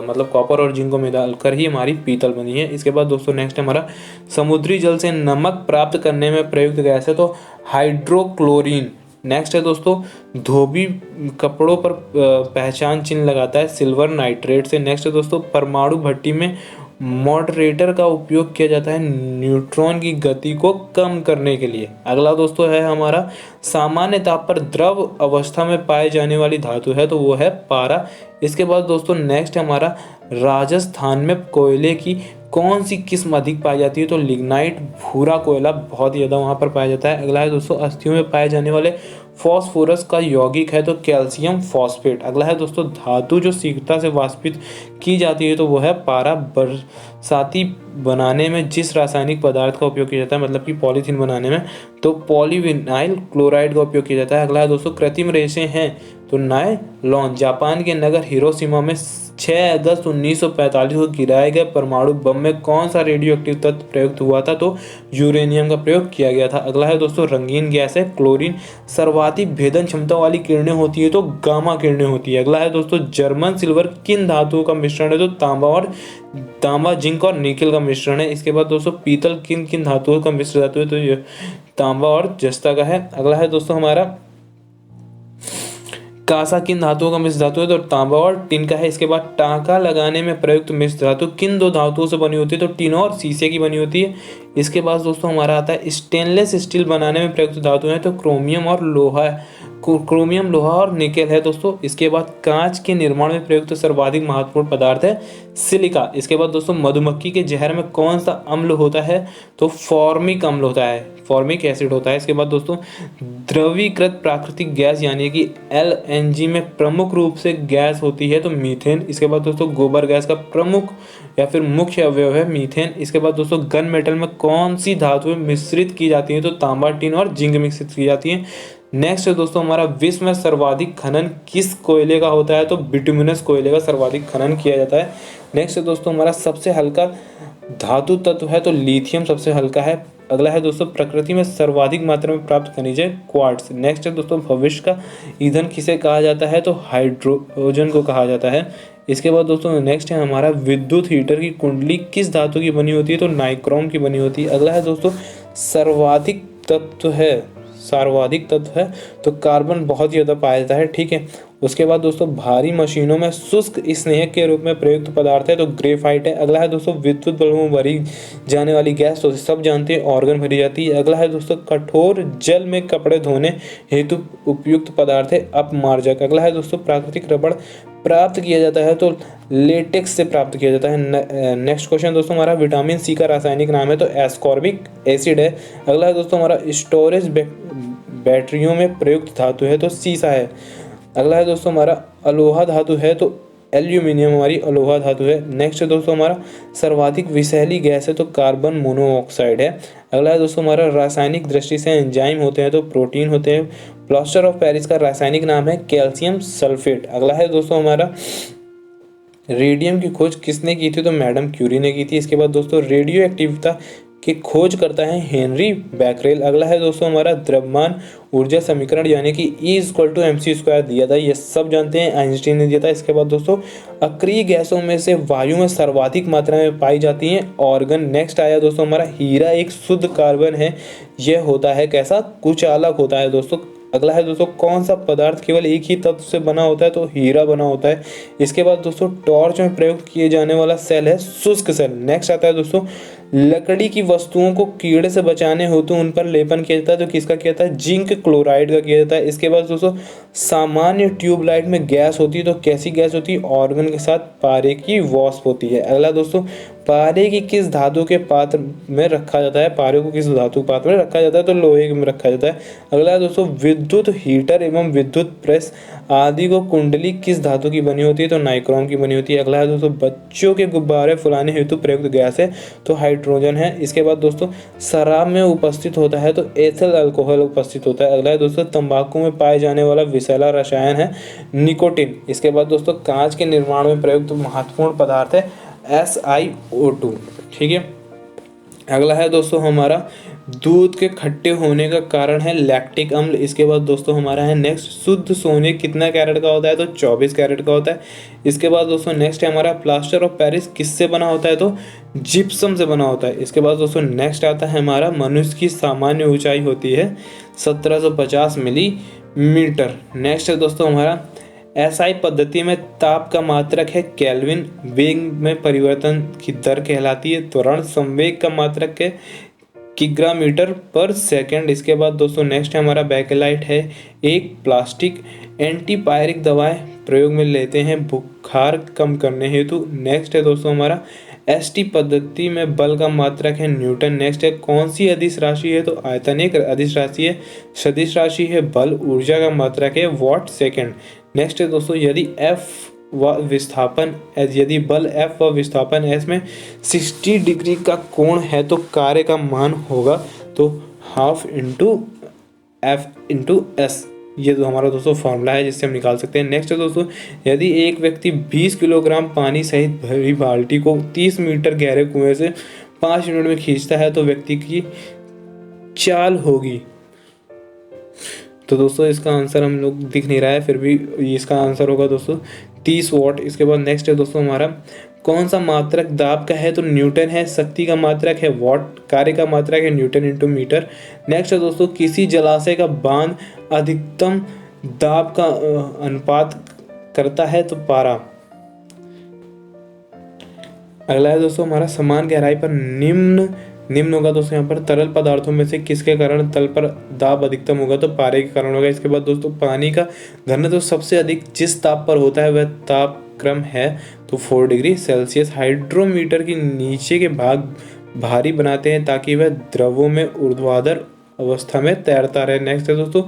मतलब कॉपर और जिंक को मिलाकर ही हमारी पीतल बनी है। इसके बाद दोस्तों नेक्स्ट हमारा समुद्री जल से नमक प्राप्त करने में प्रयुक्त गैस है तो हाइड्रोक्लोरीन। नेक्स्ट है दोस्तों धोबी कपड़ों पर पहचान चिन्ह लगाता है सिल्वर नाइट्रेट से। नेक्स्ट है दोस्तों परमाणु भट्टी में मॉडरेटर का उपयोग किया जाता है न्यूट्रॉन की गति को कम करने के लिए। अगला दोस्तों है हमारा सामान्य ताप पर द्रव अवस्था में पाए जाने वाली धातु है तो वो है पारा। इसके बाद दोस्तों नेक्स्ट हमारा राजस्थान में कोयले की कौन सी किस्म अधिक पाई जाती है, तो लिग्नाइट भूरा कोयला बहुत ज़्यादा वहाँ पर पाया जाता है। अगला है दोस्तों अस्थियों में पाए जाने वाले फॉस्फोरस का यौगिक है तो कैल्शियम फॉस्फेट। अगला है दोस्तों धातु जो शीघ्रता से वाष्पित की जाती है तो वो है पारा। बरसाती बनाने में जिस रासायनिक पदार्थ का उपयोग किया जाता है, मतलब कि पॉलीथीन बनाने में, तो पॉलीविनाइल क्लोराइड का उपयोग किया जाता है। अगला है दोस्तों कृत्रिम रेशे हैं तो नायलॉन। जापान के नगर हिरोशिमा में 6 अगस्त 1945 को गिराए गए परमाणु बम में कौन सा रेडियो एक्टिव तत्व प्रयुक्त हुआ था, तो यूरेनियम का प्रयोग किया गया था। अगला है दोस्तों रंगीन गैस है क्लोरीन। सर्वाधिक भेदन क्षमता वाली किरणें होती है तो गामा किरणें होती है। अगला है दोस्तों जर्मन सिल्वर किन धातुओं का मिश्रण है, तो तांबा जिंक और निकेल का मिश्रण है। इसके बाद दोस्तों पीतल किन किन धातुओं का मिश्र धातु है, तो ये तांबा और जस्ता का है। अगला है दोस्तों हमारा कांसा किन धातुओं का मिश्र धातु है, तो तांबा और टिन का है। इसके बाद टांका लगाने में प्रयुक्त मिश्र धातु किन 2 धातुओं से बनी होती है, तो टिन और शीशे की बनी होती है। इसके बाद दोस्तों हमारा आता है स्टेनलेस स्टील बनाने में प्रयुक्त धातु है तो क्रोमियम लोहा और निकेल है दोस्तों। इसके बाद कांच के निर्माण में प्रयुक्त सर्वाधिक महत्वपूर्ण पदार्थ है सिलिका। इसके बाद दोस्तों मधुमक्खी के जहर में कौन सा अम्ल होता है, तो फॉर्मिक अम्ल होता है, फॉर्मिक एसिड होता है। इसके बाद दोस्तों द्रवीकृत प्राकृतिक गैस यानी कि LNG में प्रमुख रूप से गैस होती है तो मीथेन। इसके बाद दोस्तों गोबर गैस का प्रमुख या फिर मुख्य अवयव है मीथेन। इसके बाद दोस्तों गन मेटल में कौन सी धातुएं मिश्रित की जाती हैं, तो तांबा टिन और जिंक मिश्रित की जाती हैं। नेक्स्ट है दोस्तों हमारा विश्व में सर्वाधिक खनन किस कोयले का होता है, तो बिटुमिनस कोयले का सर्वाधिक खनन किया जाता है। नेक्स्ट है दोस्तों हमारा सबसे हल्का धातु तत्व है तो लिथियम सबसे हल्का है। अगला है दोस्तों प्रकृति में सर्वाधिक मात्रा में प्राप्त खनिज है क्वार्ट्ज। नेक्स्ट है दोस्तों भविष्य का ईंधन किसे कहा जाता है, तो हाइड्रोजन को कहा जाता है। इसके बाद दोस्तों नेक्स्ट है हमारा विद्युत हीटर की कुंडली किस धातु की बनी होती है, तो नाइक्रोम की बनी होती है। अगला है दोस्तों सर्वाधिक तत्व है तो कार्बन बहुत ज़्यादा पाया जाता है, ठीक है। उसके बाद दोस्तों भारी मशीनों में शुष्क स्नेहक के रूप में प्रयुक्त पदार्थ है तो ग्रेफाइट है। अगला है दोस्तों विद्युत बल्ब में भरी जाने वाली गैस, तो सब जानते हैं ऑर्गन भरी जाती है। अगला है दोस्तों कठोर जल में कपड़े धोने हेतु उपयुक्त पदार्थ है अपमार्जक। अगला है दोस्तों प्राकृतिक रबड़ प्राप्त किया जाता है तो लेटेक्स से प्राप्त किया जाता है। नेक्स्ट क्वेश्चन दोस्तों हमारा विटामिन सी का रासायनिक नाम है तो एस्कॉर्बिक एसिड है। अगला है दोस्तों हमारा स्टोरेज बैटरियों में प्रयुक्त धातु है तो सीसा है। अगला है दोस्तों हमारा अलोहा धातु है तो एल्यूमिनियम हमारी अलोहा धातु है। नेक्स्ट है दोस्तों हमारा सर्वाधिक विषैली गैस है तो कार्बन मोनोऑक्साइड है। अगला है दोस्तों हमारा रासायनिक दृष्टि से एंजाइम होते हैं तो प्रोटीन होते हैं। प्लास्टर ऑफ पेरिस का रासायनिक नाम है कैल्शियम सल्फेट। अगला है दोस्तों हमारा रेडियम की खोज किसने की थी तो मैडम क्यूरी ने की थी। इसके बाद दोस्तों रेडियो एक्टिविता की खोज करता है हेनरी बैकरेल। अगला है दोस्तों हमारा द्रव्यमान ऊर्जा समीकरण यानी कि E=mc² दिया था, ये सब जानते हैं, आइंस्टीन ने दिया था। इसके बाद दोस्तों अक्रिय गैसों में से वायु में सर्वाधिक मात्रा में पाई जाती हैं ऑर्गन। नेक्स्ट आया दोस्तों हमारा हीरा एक शुद्ध कार्बन है, यह होता है कैसा, कुचालक होता है दोस्तों। अगला है दोस्तों कौन सा पदार्थ केवल एक ही तत्व से बना होता है तो हीरा बना होता है। इसके बाद दोस्तों टॉर्च में प्रयोग किए जाने वाला सेल है शुष्क सेल। नेक्स्ट आता है दोस्तों लकड़ी की वस्तुओं को कीड़े से बचाने हेतु उन पर लेपन किया जाता है तो किसका किया जाता है, जिंक क्लोराइड का किया जाता है। इसके बाद दोस्तों सामान्य ट्यूबलाइट में गैस होती है तो कैसी गैस होती है, ऑर्गन के साथ पारे की वाष्प होती है। अगला दोस्तों पारे की किस धातु के पात्र में रखा जाता है, पारे को किस धातु के पात्र में रखा जाता है तो लोहे में रखा जाता है। अगला दोस्तों विद्युत हीटर एवं विद्युत प्रेस आदि को कुंडली किस धातु की बनी होती है तो नाइक्रोम की बनी होती है। अगला है दोस्तों बच्चों के गुब्बारे फुलाने हेतु प्रयुक्त गैस है तो हाइड्रोजन है। इसके बाद दोस्तों शराब में उपस्थित होता है तो एथिल अल्कोहल उपस्थित होता है। अगला है दोस्तों तंबाकू में पाए जाने वाला विषैला रसायन है निकोटिन। इसके बाद दोस्तों कांच के निर्माण में प्रयुक्त महत्वपूर्ण पदार्थ है SiO2, ठीक है। अगला है दोस्तों हमारा दूध के खट्टे होने का कारण है लैक्टिक अम्ल। इसके बाद दोस्तों हमारा है नेक्स्ट शुद्ध सोने कितना कैरेट का होता है तो 24 कैरेट का होता है। इसके बाद दोस्तों नेक्स्ट है हमारा प्लास्टर ऑफ पेरिस किससे बना होता है तो जिप्सम से बना होता है। इसके बाद दोस्तों नेक्स्ट आता है हमारा मनुष्य की सामान्य ऊंचाई होती है 1750 मिलीमीटर। नेक्स्ट है दोस्तों हमारा SI पद्धति में ताप का मात्रक है केल्विन, वेग में परिवर्तन की दर कहलाती है त्वरण, संवेग का मात्रक है किग्रामीटर पर सेकंड। इसके बाद दोस्तों नेक्स्ट है हमारा बैकेलाइट है एक प्लास्टिक एंटीपायरिक दवाएं प्रयोग में लेते हैं बुखार कम करने हेतु। नेक्स्ट है दोस्तों हमारा ST पद्धति में बल का मात्रक है न्यूटन। नेक्स्ट है कौन सी अदिश राशि है तो आयतन एक अदिश राशि है। सदिश राशि है बल, ऊर्जा का मात्रक है वाट सेकंड। नेक्स्ट है दोस्तों यदि बल F व विस्थापन S में 60 डिग्री का कोण है तो कार्य का मान होगा तो half into F into S। ये तो हमारा दोस्तों फॉर्मूला है जिससे हम निकाल सकते हैं। नेक्स्ट है दोस्तों यदि एक व्यक्ति 20 किलोग्राम पानी सहित भरी बाल्टी को 30 मीटर गहरे कुएं से 5 मिनट में खींचता है तो व्यक्ति की चाल होगी। तो दोस्तों इसका आंसर हम लोग दिख नहीं रहा है, फिर भी इसका आंसर होगा दोस्तों 30 वाट। इसके बाद नेक्स्ट है दोस्तों हमारा कौन सा मात्रक दाब का है तो न्यूटन है, शक्ति का मात्रक है वाट, कार्य का मात्रक है न्यूटन इंटू मीटर। नेक्स्ट है दोस्तों किसी जलाशय का बांध अधिकतम दाब का अनुपात करता है तो पारा। अगला है दोस्तों हमारा समान गहराई पर निम्न होगा दोस्तों यहाँ पर तरल पदार्थों में से किसके कारण तल पर दाब अधिकतम होगा तो पारे के कारण होगा। इसके बाद दोस्तों पानी का घनत्व तो सबसे अधिक जिस ताप पर होता है वह ताप क्रम है तो 4 डिग्री सेल्सियस। हाइड्रोमीटर की नीचे के भाग भारी बनाते हैं ताकि वह द्रवों में ऊर्ध्वाधर अवस्था में तैरता रहे। नेक्स्ट है दोस्तों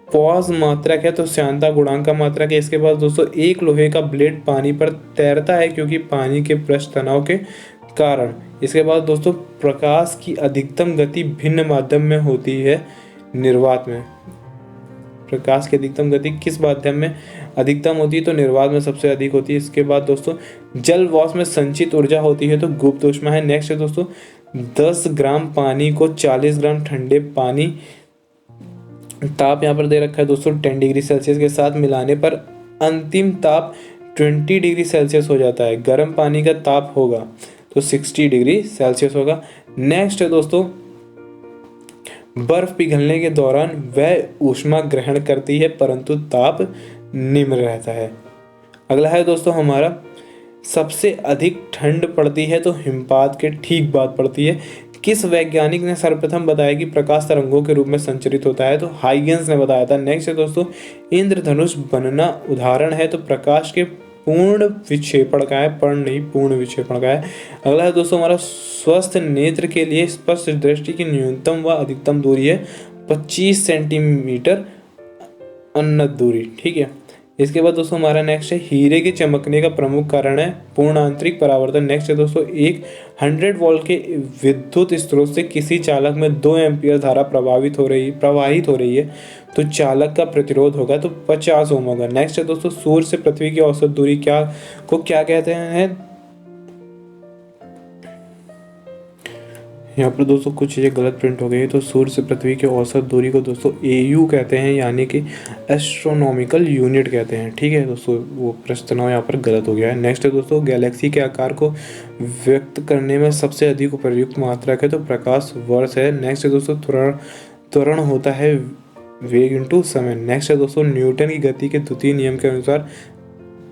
पॉज मात्रक है तो श्यानता गुणांक का मात्रक है। इसके बाद दोस्तों एक लोहे का ब्लेड पानी पर तैरता है क्योंकि पानी के पृष्ठ तनाव के कारण। इसके बाद दोस्तों प्रकाश की अधिकतम गति भिन्न माध्यम में होती है निर्वात में। प्रकाश की अधिकतम गति किस माध्यम में अधिकतम होती है तो निर्वात में सबसे अधिक होती है। इसके बाद दोस्तों जल वाष्प में संचित ऊर्जा होती है तो गुप्त ऊष्मा है। नेक्स्ट है दोस्तों 10 ग्राम पानी को 40 ग्राम ठंडे पानी, ताप यहाँ पर दे रखा है दोस्तों 10 डिग्री सेल्सियस के साथ मिलाने पर अंतिम ताप 20 डिग्री सेल्सियस हो जाता है। गर्म पानी का ताप होगा तो 60 डिग्री सेल्सियस होगा। नेक्स्ट है दोस्तों बर्फ पिघलने के दौरान वह ऊष्मा ग्रहण करती है परंतु ताप निम्न रहता है। अगला है दोस्तों हमारा सबसे अधिक ठंड पड़ती है तो हिमपात के ठीक बाद पड़ती है। किस वैज्ञानिक ने सर्वप्रथम बताया कि प्रकाश तरंगों के रूप में संचरित होता है तो हाइगेंस ने बताया था। नेक्स्ट है दोस्तों इंद्रधनुष बनना उदाहरण है तो प्रकाश के पूर्ण विक्षेपण का है, पर्ण नहीं पूर्ण विक्षेपण का है। अगला है दोस्तों हमारा स्वस्थ नेत्र के लिए स्पष्ट दृष्टि की न्यूनतम व अधिकतम दूरी है 25 सेंटीमीटर उन्नत दूरी। ठीक है, इसके बाद दोस्तों हमारा नेक्स्ट है हीरे के चमकने का प्रमुख कारण है पूर्ण आंतरिक परावर्तन। नेक्स्ट है दोस्तों एक 100 वोल्ट के विद्युत स्रोत से किसी चालक में 2 एम्पियर धारा प्रवाहित हो रही है तो चालक का प्रतिरोध होगा तो 50 ओम होगा। नेक्स्ट है दोस्तों सूर्य से पृथ्वी की औसत दूरी क्या कहते हैं। यहाँ पर दोस्तों कुछ चीज़ें गलत प्रिंट हो गई है, तो सूर्य से पृथ्वी की औसत दूरी को दोस्तों AU कहते हैं, यानी कि एस्ट्रोनॉमिकल यूनिट कहते हैं। ठीक है दोस्तों, वो प्रश्न यहाँ पर गलत हो गया है। नेक्स्ट है दोस्तों गैलेक्सी के आकार को व्यक्त करने में सबसे अधिक उपयुक्त मात्रक है तो प्रकाश वर्ष है। नेक्स्ट है दोस्तों त्वरण होता है वेग इंटू समय। नेक्स्ट है दोस्तों न्यूटन की गति के द्वितीय नियम के अनुसार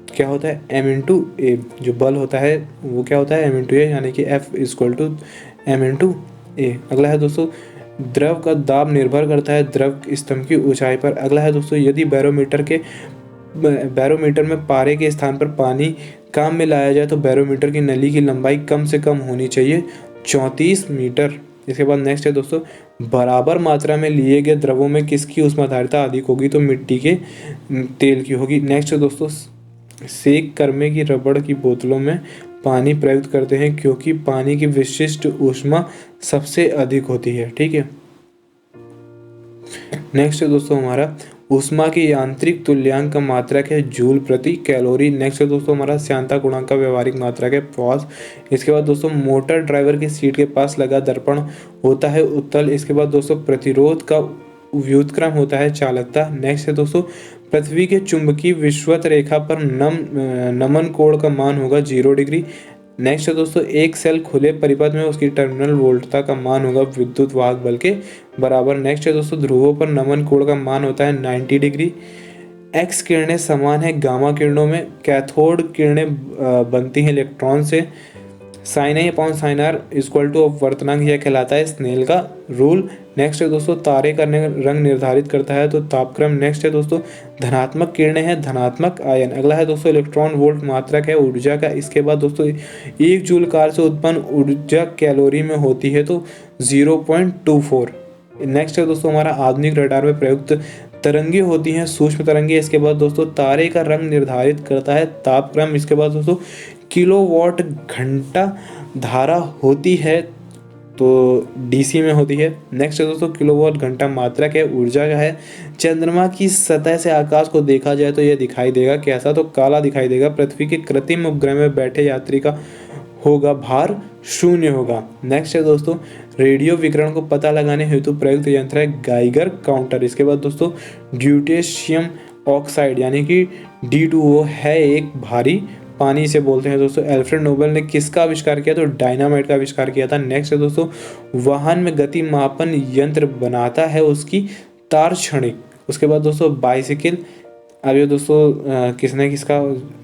क्या होता है m/a, जो बल होता है वो क्या होता है m/a, यानी कि F = m/a। अगला है दोस्तों द्रव का दाब निर्भर करता है द्रव स्तंभ की ऊंचाई पर। अगला है दोस्तों यदि बैरोमीटर में पारे के स्थान पर पानी काम में लाया जाए तो बैरोमीटर की नली की लंबाई कम से कम होनी चाहिए 34 मीटर। इसके बाद नेक्स्ट है दोस्तों बराबर मात्रा में लिए गए द्रवों में किसकी ऊष्माधारिता अधिक होगी तो मिट्टी के तेल की होगी। नेक्स्ट है दोस्तों सेक करने की रबड़ की बोतलों में पानी प्रयुक्त करते हैं क्योंकि पानी की विशिष्ट ऊष्मा सबसे अधिक होती है। ठीक है, नेक्स्ट है दोस्तों हमारा ऊष्मा की यांत्रिक तुल्यांक का मात्रक है जूल प्रति कैलोरी। नेक्स्ट है दोस्तों हमारा श्यानता गुणांक का व्यवहारिक मात्रक है पॉज। इसके बाद दोस्तों मोटर ड्राइवर की सीट के पास लगा दर्पण होता है उत्तल। इसके बाद दोस्तों प्रतिरोध का व्युत्क्रम होता है चालकता। नेक्स्ट है दोस्तों पृथ्वी के चुंबकीय विषुवत रेखा पर नमन कोण का मान होगा 0 डिग्री। नेक्स्ट है दोस्तों एक सेल खुले परिपथ में उसकी टर्मिनल वोल्टता का मान होगा विद्युत वाहक बल के बराबर। नेक्स्ट है दोस्तों ध्रुवों पर नमन कोण का मान होता है 90 डिग्री। एक्स किरणें समान है गामा किरणों में। कैथोड किरणें बनती हैं इलेक्ट्रॉन से। sin A upon sin R = अपवर्तनांक यह कहलाता है स्नेल का रूल। नेक्स्ट है दोस्तों तारे का रंग निर्धारित करता है तो तापक्रम। नेक्स्ट है दोस्तों धनात्मक किरणें हैं धनात्मक आयन। अगला है दोस्तों इलेक्ट्रॉन वोल्ट मात्रक है ऊर्जा का। इसके बाद दोस्तों 1 जूल कार से उत्पन्न ऊर्जा कैलोरी में होती है तो 0.24। नेक्स्ट है दोस्तों हमारा आधुनिक रडार में प्रयुक्त तरंगे होती हैं सूक्ष्म तरंगे। इसके बाद दोस्तों तारे का रंग निर्धारित करता है तापक्रम। इसके बाद दोस्तों किलोवाट घंटा धारा होती है तो DC में होती है। नेक्स्ट है दोस्तों किलोवाट घंटा मात्रक है ऊर्जा का है। चंद्रमा की सतह से आकाश को देखा जाए तो यह दिखाई देगा कैसा तो काला दिखाई देगा। पृथ्वी के कृत्रिम उपग्रह में बैठे यात्री का होगा भार 0 होगा। नेक्स्ट है दोस्तों रेडियो विकिरण को पता लगाने हेतु प्रयुक्त यंत्र है गाइगर काउंटर। इसके बाद दोस्तों ड्यूटेशियम ऑक्साइड यानी कि D2O है एक भारी पानी से बोलते हैं दोस्तों। अल्फ्रेड नोबेल ने किसका आविष्कार किया तो डायनामाइट का आविष्कार किया था। नेक्स्ट है दोस्तों वाहन में गति मापन यंत्र बनाता है उसकी तार क्षणिक। उसके बाद दोस्तों बाइसिकल। अब ये दोस्तों किसने किसका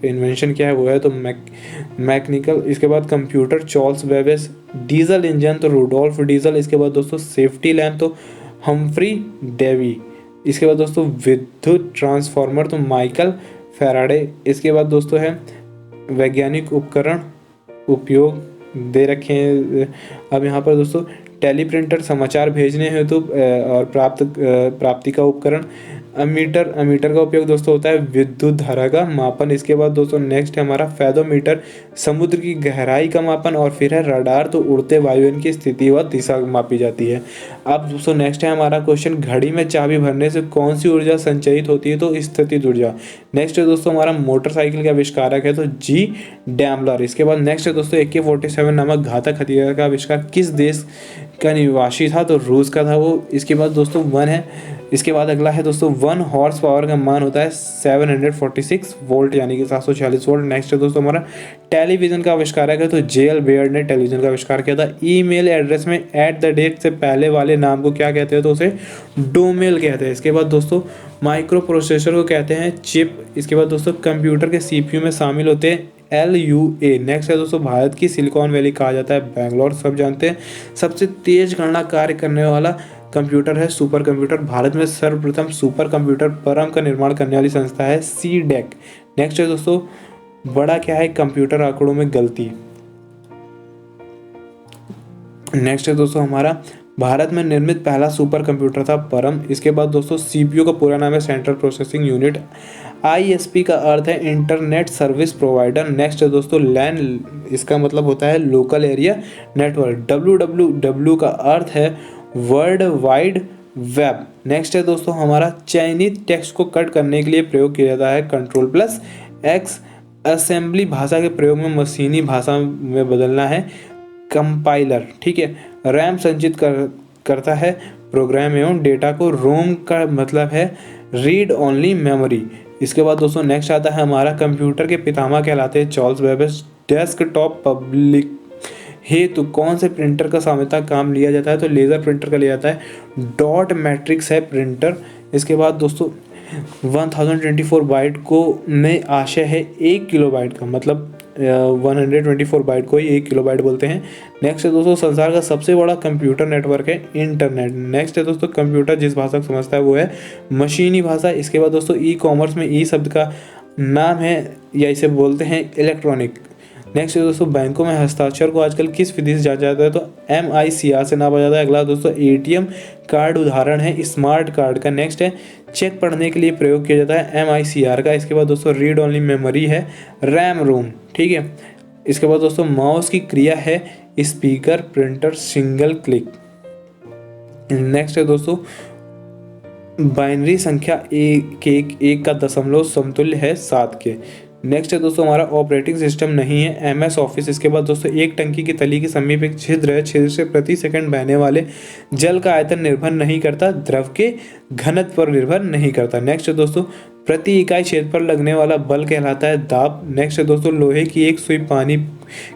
इन्वेंशन किया है वो है तो मैकेनिकल। इसके बाद computer Charles Babbage. Diesel engine तो रुडोल्फ डीजल। इसके बाद दोस्तों सेफ्टी लैम्प तो हम्फ्री डेवी। इसके बाद दोस्तों विद्युत ट्रांसफार्मर तो माइकल फैराडे। इसके बाद दोस्तों है वैज्ञानिक उपकरण उपयोग दे रखे हैं। अब यहाँ पर दोस्तों टेलीप्रिंटर समाचार भेजने हेतु और प्राप्ति का उपकरण। अमीटर का उपयोग दोस्तों होता है विद्युत धारा का मापन। इसके बाद दोस्तों नेक्स्ट है हमारा फेदोमीटर समुद्र की गहराई का मापन। और फिर है रडार तो उड़ते वायुयान की स्थिति व दिशा मापी जाती है। अब दोस्तों नेक्स्ट है हमारा क्वेश्चन घड़ी में चाबी भरने से कौन सी ऊर्जा संचयित होती है तो स्थितिज ऊर्जा। नेक्स्ट है दोस्तों हमारा मोटरसाइकिल का आविष्कारक है तो G डैम्बलर। इसके बाद नेक्स्ट है दोस्तों AK-47 नामक घातक हथियार का आविष्कार किस देश का निवासी था तो रूस का था वो। इसके बाद दोस्तों 1 है। इसके बाद अगला है दोस्तों 1 हॉर्स पावर का मान होता है 746 वोल्ट यानी कि 746 वोल्ट। नेक्स्ट है दोस्तों हमारा टेलीविजन का आविष्कारक है तो JL बेयर्ड ने टेलीविजन का आविष्कार किया था। ईमेल एड्रेस में @ से पहले वाले नाम को क्या कहते हैं तो उसे डोमेल कहते हैं। इसके बाद दोस्तों माइक्रो प्रोसेसर को कहते हैं चिप। इसके बाद दोस्तों कंप्यूटर के CPU में शामिल होते हैं LUA। नेक्स्ट है दोस्तों भारत की सिलिकॉन वैली कहा जाता है बेंगलोर सब जानते हैं। सबसे तेज गणना कार्य करने वाला कंप्यूटर है सुपर कंप्यूटर। भारत में सर्वप्रथम सुपर कंप्यूटर परम का निर्माण करने वाली संस्था है CDEC। नेक्स्ट है दोस्तों बड़ा क्या है कंप्यूटर आंकड़ों में गलती। नेक्स्ट है दोस्तों हमारा भारत में निर्मित पहला सुपर कंप्यूटर था परम। इसके बाद दोस्तों सीपीयू का पूरा नाम है सेंट्रल प्रोसेसिंग यूनिट। आईएसपी का अर्थ है इंटरनेट सर्विस प्रोवाइडर। नेक्स्ट है दोस्तों लैन, इसका मतलब होता है लोकल एरिया नेटवर्क। डब्ल्यू का अर्थ है वर्ल्ड वाइड वेब। नेक्स्ट है दोस्तों हमारा चयनित टेक्स्ट को कट करने के लिए प्रयोग किया जाता है Ctrl+X। असेंबली भाषा के प्रयोग में मशीनी भाषा में बदलना है कंपाइलर। ठीक है। रैम संचित करता है प्रोग्राम एवं डेटा को। रोम का मतलब है रीड ओनली मेमोरी। इसके बाद दोस्तों नेक्स्ट आता है हमारा कंप्यूटर के पितामह कहलाते हैं चार्ल्स बेबेज। डेस्कटॉप पब्लिक हेतु कौन से प्रिंटर का सामान्यतः काम लिया जाता है? तो लेज़र प्रिंटर का लिया जाता है। डॉट मैट्रिक्स है प्रिंटर। इसके बाद दोस्तों 1024 बाइट को में आशय है 1 किलोबाइट का, मतलब 124 बाइट को ही 1 किलोबाइट बोलते हैं। नेक्स्ट है दोस्तों संसार का सबसे बड़ा कंप्यूटर नेटवर्क है इंटरनेट। नेक्स्ट है दोस्तों कंप्यूटर जिस भाषा को समझता है वो है मशीनी भाषा। इसके बाद दोस्तों ई कॉमर्स में ई शब्द का नाम है या इसे बोलते हैं इलेक्ट्रॉनिक। नेक्स्ट है दोस्तों बैंकों में हस्ताक्षर को आजकल किस विधि से जांचा जाता है? तो MICR से नापा जाता है। अगला दोस्तों ATM कार्ड उदाहरण है स्मार्ट कार्ड का। नेक्स्ट है चेक पढ़ने के लिए प्रयोग किया जाता है MICR का। इसके बाद दोस्तों रीड ओनली मेमोरी है रैम रोम। ठीक है। इसके बाद दोस्तों माउस की क्रिया है speaker printer single click. Next है दोस्तों बाइनरी संख्या एक का दशमलव समतुल्य है 7 के। नेक्स्ट है दोस्तों हमारा ऑपरेटिंग सिस्टम नहीं है MS ऑफिस। इसके बाद दोस्तों एक टंकी की तली के समीप एक छिद्र है। छिद्र से प्रति सेकंड बहने वाले जल का आयतन निर्भर नहीं करता, द्रव के घनत्व पर निर्भर नहीं करता। नेक्स्ट है दोस्तों प्रति इकाई क्षेत्र पर लगने वाला बल कहलाता है दाब। नेक्स्ट है दोस्तों लोहे की एक सुई पानी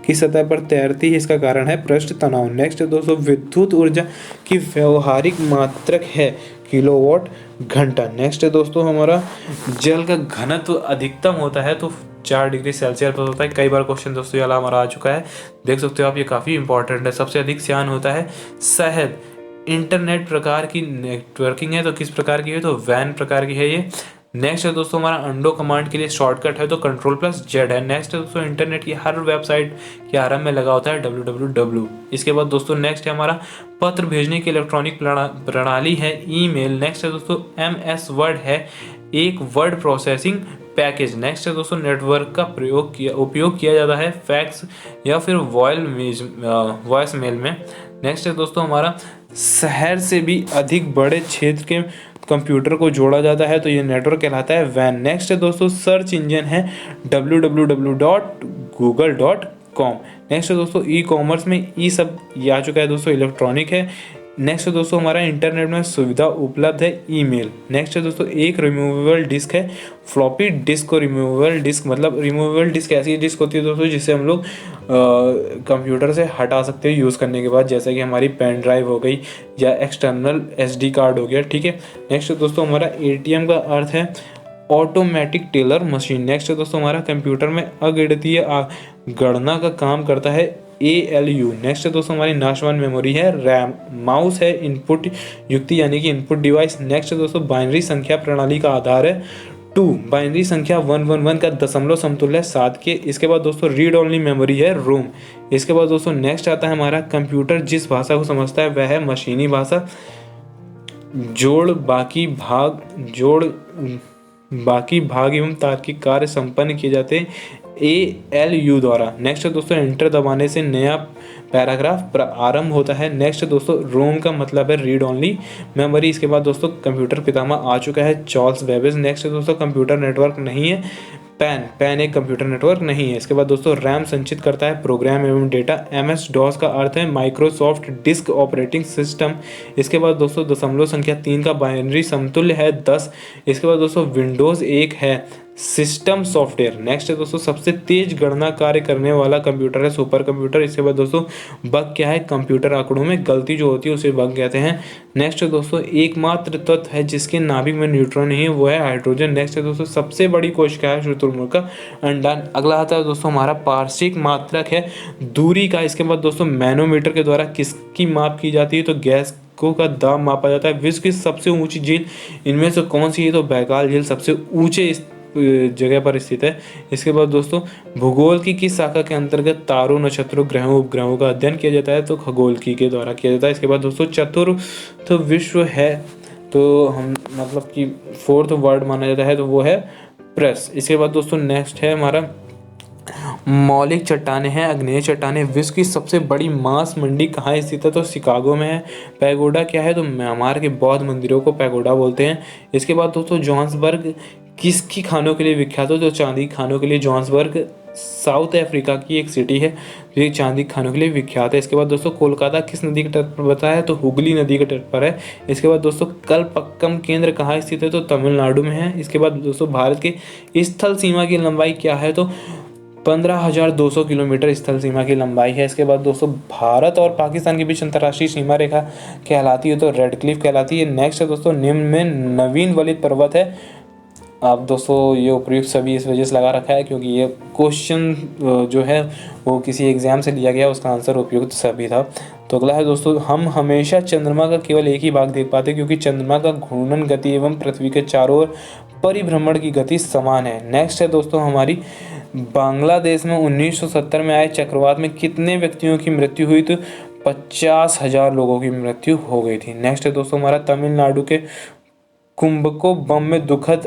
की सतह पर तैरती है, इसका कारण है पृष्ठ तनाव। नेक्स्ट है दोस्तों विद्युत ऊर्जा की व्यवहारिक मात्रक है किलोवाट घंटा। नेक्स्ट है दोस्तों हमारा जल का घनत्व अधिकतम होता है तो 4 डिग्री सेल्सियस पर होता है। कई बार क्वेश्चन दोस्तों ये वाला हमारा आ चुका है, देख सकते हो आप, ये काफ़ी इंपॉर्टेंट है। सबसे अधिक श्यान होता है शहद। इंटरनेट प्रकार की नेटवर्किंग है तो किस प्रकार की है? तो वैन प्रकार की है ये। नेक्स्ट है दोस्तों हमारा अंडो कमांड के लिए शॉर्टकट है तो Ctrl+Z है। नेक्स्ट है दोस्तों इंटरनेट की हर वेबसाइट के आरंभ में लगा होता है www। इसके बाद दोस्तों नेक्स्ट है हमारा पत्र भेजने की इलेक्ट्रॉनिक प्रणाली है ईमेल। नेक्स्ट है दोस्तों MS वर्ड है एक वर्ड प्रोसेसिंग पैकेज। नेक्स्ट है दोस्तों नेटवर्क का उपयोग किया जाता है फैक्स या फिर वॉइस मेल में। नेक्स्ट है दोस्तों हमारा शहर से भी अधिक बड़े क्षेत्र के कंप्यूटर को जोड़ा जाता है तो ये नेटवर्क कहलाता है वैन। नेक्स्ट है दोस्तों सर्च इंजन है www.google.com। नेक्स्ट है दोस्तों ई कॉमर्स में ई सब ये आ चुका है दोस्तों, इलेक्ट्रॉनिक है। नेक्स्ट है दोस्तों हमारा इंटरनेट में सुविधा उपलब्ध है ईमेल। नेक्स्ट है दोस्तों एक रिमूवेबल डिस्क है फ्लॉपी डिस्क को रिमूवेबल डिस्क, मतलब रिमूवेबल डिस्क ऐसी डिस्क होती है दोस्तों जिसे हम लोग कंप्यूटर से हटा सकते हैं यूज़ करने के बाद, जैसे कि हमारी पेन ड्राइव हो गई या एक्सटर्नल SD कार्ड हो गया। ठीक है। नेक्स्ट दोस्तों हमारा ATM का अर्थ है ऑटोमेटिक टेलर मशीन। नेक्स्ट है दोस्तों हमारा कंप्यूटर में अगणितीय गणना का काम करता है ALU। नेक्स्ट है दोस्तों हमारी नाशवान मेमोरी है रैम। माउस है इनपुट युक्ति यानी कि इनपुट डिवाइस। नेक्स्ट है दोस्तों बाइनरी संख्या प्रणाली का आधार है 2। बाइनरी संख्या 111 का दशमलव समतुल्य है 7 के। इसके बाद दोस्तों रीड ओनली मेमोरी है रोम। इसके बाद दोस्तों नेक्स्ट आता है हमारा कंप्यूटर जिस भाषा को समझता है वह है मशीनी भाषा। जोड़ बाकी भाग एवं तार्किक कार्य संपन्न किए जाते हैं ALU द्वारा। नेक्स्ट है दोस्तों एंटर दबाने से नया पैराग्राफ आरंभ होता है। नेक्स्ट दोस्तों रोम का मतलब है रीड ओनली मेमोरी। इसके बाद दोस्तों कंप्यूटर पितामह आ चुका है चार्ल्स बेबेज। नेक्स्ट दोस्तों कंप्यूटर नेटवर्क नहीं है पैन एक कंप्यूटर नेटवर्क नहीं है। इसके बाद दोस्तों रैम संचित करता है प्रोग्राम एवं डेटा। MS-DOS का अर्थ है माइक्रोसॉफ्ट डिस्क ऑपरेटिंग सिस्टम। इसके बाद दोस्तों दशमलव संख्या 3 का बाइनरी समतुल्य है 10। इसके बाद दोस्तों विंडोज़ 1 है सिस्टम सॉफ्टवेयर। नेक्स्ट है दोस्तों सबसे तेज गणना कार्य करने वाला कंप्यूटर है सुपर कंप्यूटर। इसके बाद दोस्तों बग क्या है? कंप्यूटर आंकड़ों में गलती जो होती है उसे बग कहते हैं। नेक्स्ट है दोस्तों एकमात्र तत्व है जिसके नाभिक में न्यूट्रॉन नहीं है वो है हाइड्रोजन। नेक्स्ट है दोस्तों सबसे बड़ी कोशिका है शुतुरमुर्ग का अंडा। अगला आता है दोस्तों हमारा पार्श्विक मात्रक है दूरी का। इसके बाद दोस्तों मैनोमीटर के द्वारा किसकी माप की जाती है? तो गैस का दाम मापा जाता है। विश्व की सबसे ऊंची झील इनमें से कौन सी है? तो बैकाल झील सबसे ऊंचे जगह पर स्थित है। इसके बाद दोस्तों भूगोल की किस शाखा के अंतर्गत तारों, नक्षत्रों, ग्रहों, उपग्रहों का अध्ययन किया जाता है? तो खगोल की के द्वारा किया जाता है। इसके बाद दोस्तों चतुर्थ विश्व है, तो हम मतलब कि फोर्थ वर्ड माना जाता है, तो वो है प्रेस। इसके बाद दोस्तों नेक्स्ट है हमारा मौलिक चट्टानें हैं, अग्नेय चट्टानें। विश्व की सबसे बड़ी मांस मंडी कहाँ स्थित है? तो शिकागो में है। पैगोडा क्या है? तो म्यांमार के बौद्ध मंदिरों को पैगोडा बोलते हैं। इसके बाद दोस्तों जोहान्सबर्ग किसकी खानों के लिए विख्यात है? तो चांदी की खानों के लिए जोहान्सबर्ग साउथ अफ्रीका की एक सिटी है, जो चांदी की खानों के लिए विख्यात है। इसके बाद दोस्तों कोलकाता किस नदी के तट पर बता है? तो हुगली नदी के तट पर है। इसके बाद दोस्तों कलपक्कम केंद्र कहाँ स्थित है? तो तमिलनाडु में है। इसके बाद दोस्तों भारत की स्थल सीमा की लंबाई क्या है? तो 15,200 किलोमीटर स्थल सीमा की लंबाई है। इसके बाद दोस्तों भारत और पाकिस्तान के बीच अंतर्राष्ट्रीय सीमा रेखा कहलाती है? तो रेड क्लिफ कहलाती है। नेक्स्ट है दोस्तों निम्न में नवीन वलित पर्वत है। अब दोस्तों ये उपयुक्त सभी इस वजह से लगा रखा है क्योंकि ये क्वेश्चन जो है वो किसी एग्जाम से लिया गया, उसका आंसर उपयुक्त सभी था। तो अगला है दोस्तों हम हमेशा चंद्रमा का केवल एक ही भाग देख पाते हैं क्योंकि चंद्रमा का घूर्णन गति एवं पृथ्वी के चारों ओर परिभ्रमण की गति समान है। नेक्स्ट है दोस्तों हमारी बांग्लादेश में 1970 में आए चक्रवात में कितने व्यक्तियों की मृत्यु हुई? तो 50,000 लोगों की मृत्यु हो गई थी। नेक्स्ट है दोस्तों हमारा तमिलनाडु के कुंभको बम में दुखद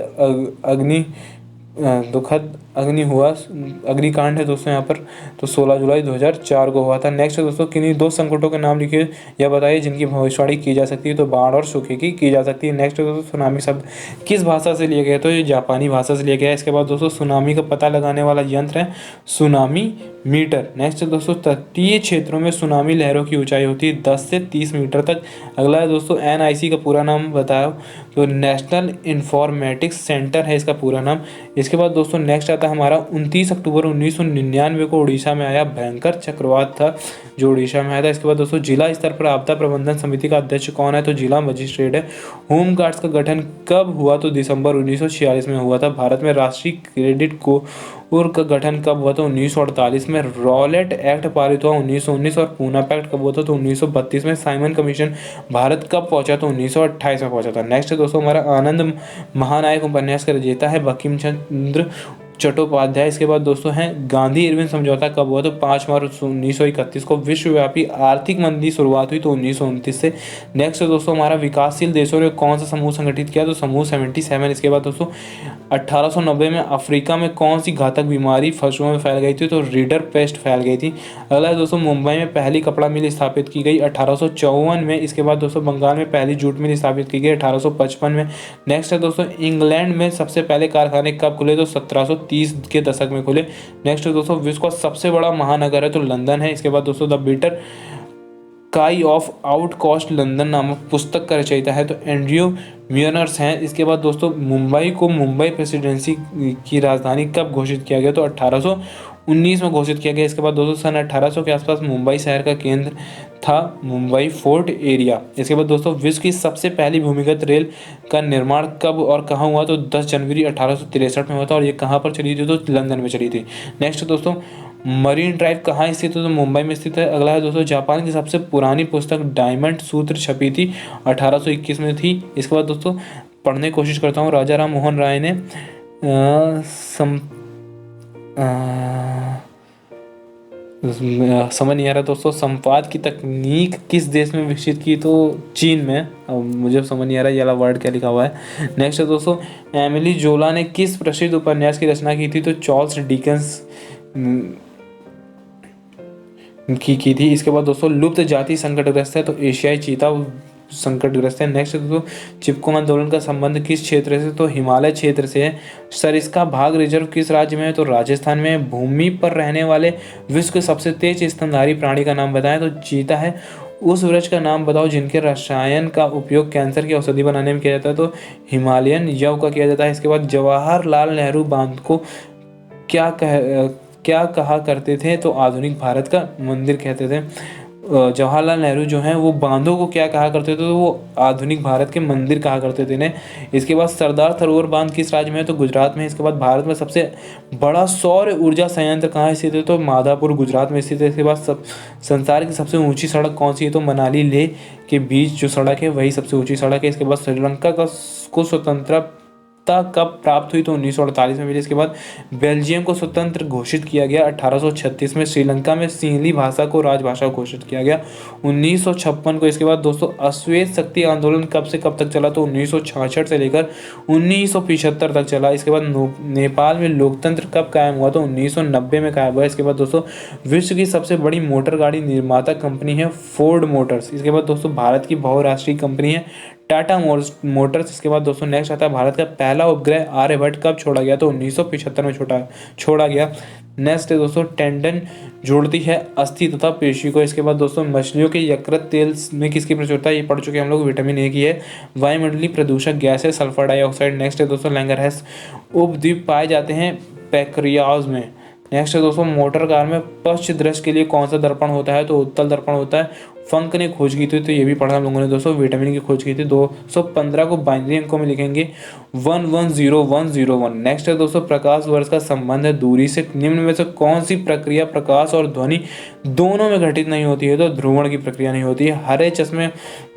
अग्निकांड है दोस्तों यहाँ पर, तो 16 जुलाई 2004 को हुआ था। नेक्स्ट है दोस्तों किन्हीं दो संकटों के नाम लिखिए या बताइए जिनकी भविष्यवाणी की जा सकती है? तो बाढ़ और सूखे की जा सकती है। नेक्स्ट है दोस्तों सुनामी शब्द किस भाषा से लिया गया? तो ये जापानी भाषा से लिया गया है। इसके बाद दोस्तों सुनामी का पता लगाने वाला यंत्र है सुनामी मीटर। नेक्स्ट है दोस्तों तटीय क्षेत्रों में सुनामी लहरों की ऊंचाई होती है 10 से 30 मीटर तक। अगला है दोस्तों NIC का पूरा नाम बताओ, तो नेशनल इंफॉर्मेटिक्स सेंटर है इसका पूरा नाम। इसके बाद दोस्तों नेक्स्ट आता है हमारा 29 अक्टूबर 1999 को उड़ीसा में आया भयंकर चक्रवात था जो उड़ीसा में आया था। इसके बाद दोस्तों जिला स्तर पर आपदा प्रबंधन समिति का अध्यक्ष कौन है? तो जिला मजिस्ट्रेट है। होम गार्ड्स का गठन कब हुआ? तो दिसंबर 1946 में हुआ था। भारत में राष्ट्रीय क्रेडिट कोर का गठन कब हुआ? तो 1948 में। रॉलेट एक्ट पारित हुआ 1919 और पूना पैक्ट कब हुआ था? तो 1932 में। साइमन कमीशन भारत कब पहुंचा? तो 1928 में पहुंचा था। नेक्स्ट है दोस्तों हमारा आनंद महानायक उपन्यास का रचयिता है बंकिम चंद्र चट्टोपाध्याय। इसके बाद दोस्तों हैं गांधी इरविन समझौता कब हुआ? तो 5 मार्च 1931 को। विश्वव्यापी आर्थिक मंदी शुरुआत हुई तो 1929 से। नेक्स्ट है दोस्तों हमारा विकासशील देशों ने कौन सा समूह संगठित किया? तो समूह 77। इसके बाद दोस्तों 1890 में अफ्रीका में कौन सी घातक बीमारी पशुओं में फैल गई थी? तो रीडर पेस्ट फैल गई थी। अगला है दोस्तों मुंबई में पहली कपड़ा मिल स्थापित की गई 1854 में। इसके बाद दोस्तों बंगाल में पहली जूट मिल स्थापित की गई 1855 में। नेक्स्ट है दोस्तों इंग्लैंड में सबसे पहले कारखाने कब खुले? तो 1730 के दशक में खुले। नेक्स्ट है दोस्तों विश्व का सबसे बड़ा महानगर है तो लंदन है। इसके बाद दोस्तों द बिटर काई ऑफ आउटकास्ट लंदन नामक पुस्तक का रचयिता है तो एंड्रयू म्यूनर्स हैं। इसके बाद दोस्तों मुंबई को मुंबई प्रेसिडेंसी की राजधानी कब घोषित किया गया? तो 1819 में घोषित किया गया। इसके बाद दोस्तों सन 1800 के आसपास मुंबई शहर का केंद्र था मुंबई फोर्ट एरिया। इसके बाद दोस्तों विश्व की सबसे पहली भूमिगत रेल का निर्माण कब और कहाँ हुआ? तो 10 जनवरी 1863 में हुआ था और ये कहाँ पर चली थी? तो लंदन में चली थी। नेक्स्ट दोस्तों मरीन ड्राइव कहाँ स्थित है? तो मुंबई में स्थित है। अगला है दोस्तों जापान की सबसे पुरानी पुस्तक डायमंड सूत्र छपी थी 1821 में थी। इसके बाद दोस्तों पढ़ने की कोशिश करता हूँ। राजा राम मोहन राय ने समझ नहीं आ रहा दोस्तों संवाद की तकनीक किस देश में विकसित की? तो चीन में। अब मुझे समझ नहीं आ रहा ये वाला वर्ड क्या लिखा हुआ है। नेक्स्ट है दोस्तों एमिली जोला ने किस प्रसिद्ध उपन्यास की रचना की थी? तो चार्ल्स डिकेंस की थी। इसके बाद दोस्तों लुप्त जाति संकटग्रस्त है तो एशियाई चीता संकटग्रस्त है। नेक्स्ट दोस्तों चिपको आंदोलन का संबंध किस क्षेत्र से? तो हिमालय क्षेत्र से है। सरिस्का भाग रिजर्व किस राज्य में है? तो राजस्थान में। भूमि पर रहने वाले विश्व के सबसे तेज स्तनधारी प्राणी का नाम बताएं? तो चीता है। उस वृक्ष का नाम बताओ जिनके रसायन का उपयोग कैंसर की औषधि बनाने में किया जाता है? तो हिमालयन यव का किया जाता है। इसके बाद जवाहरलाल नेहरू बांध को क्या कहा करते थे? तो आधुनिक भारत का मंदिर कहते थे। जवाहरलाल नेहरू जो हैं वो बांधों को क्या कहा करते थे? तो वो आधुनिक भारत के मंदिर कहा करते थे ने। इसके बाद सरदार सरोवर बांध किस राज्य में है? तो गुजरात में। इसके बाद भारत में सबसे बड़ा सौर ऊर्जा संयंत्र कहाँ स्थित है? तो माधापुर गुजरात में स्थित है। इसके बाद संसार की सबसे ऊंची सड़क कौन सी है? तो मनाली लेह के बीच जो सड़क है वही सबसे ऊंची सड़क है। इसके बाद श्रीलंका को स्वतंत्रता कब प्राप्त हुई तो 1948 में मिली। इसके बाद बेल्जियम को स्वतंत्र घोषित किया गया 1836 में। श्रीलंका में सिंहली भाषा को राजभाषा घोषित किया गया 1956 को। इसके बाद दोस्तों अश्वेत शक्ति आंदोलन कब से कब तक चला तो 1966 से लेकर 1975 तक चला। इसके बाद नेपाल में लोकतंत्र कब कायम हुआ तो 1990 में कायम हुआ। इसके बाद दोस्तों विश्व की सबसे बड़ी मोटर गाड़ी निर्माता कंपनी है फोर्ड मोटर्स। इसके बाद दोस्तों भारत की बहुराष्ट्रीय कंपनी है टाटा मोटर्स। इसके बाद दोस्तों नेक्स्ट आता है भारत का पहला उपग्रह आर्यभट्ट कब छोड़ा गया तो 1975 में छोड़ा गया। नेक्स्ट है दोस्तों टेंडन जोड़ती है अस्थि तथा पेशी को। इसके बाद दोस्तों मछलियों के यकृत तेल में किसकी प्रचुरता है ये पढ़ चुके हैं हम लोग, विटामिन ए की है। वायुमंडलीय प्रदूषक गैस है सल्फर डाइऑक्साइड। नेक्स्ट है दोस्तों लैंगरहैंस उपद्वीप पाए जाते हैं पैक्रियाज में। नेक्स्ट है दोस्तों मोटर कार में पश्च दृश्य के लिए कौन सा दर्पण होता है तो उत्तल दर्पण होता है। फंक ने खोज की थी तो ये भी पढ़ा हम लोगों ने दोस्तों, विटामिन की खोज की थी। 215 को बाइनरी अंकों में लिखेंगे 110101। नेक्स्ट है दोस्तों प्रकाश वर्ष का संबंध है दूरी से। निम्न में से कौन सी प्रक्रिया प्रकाश और ध्वनि दोनों में घटित नहीं होती है तो ध्रुवण की प्रक्रिया नहीं होती है। हरे चश्मे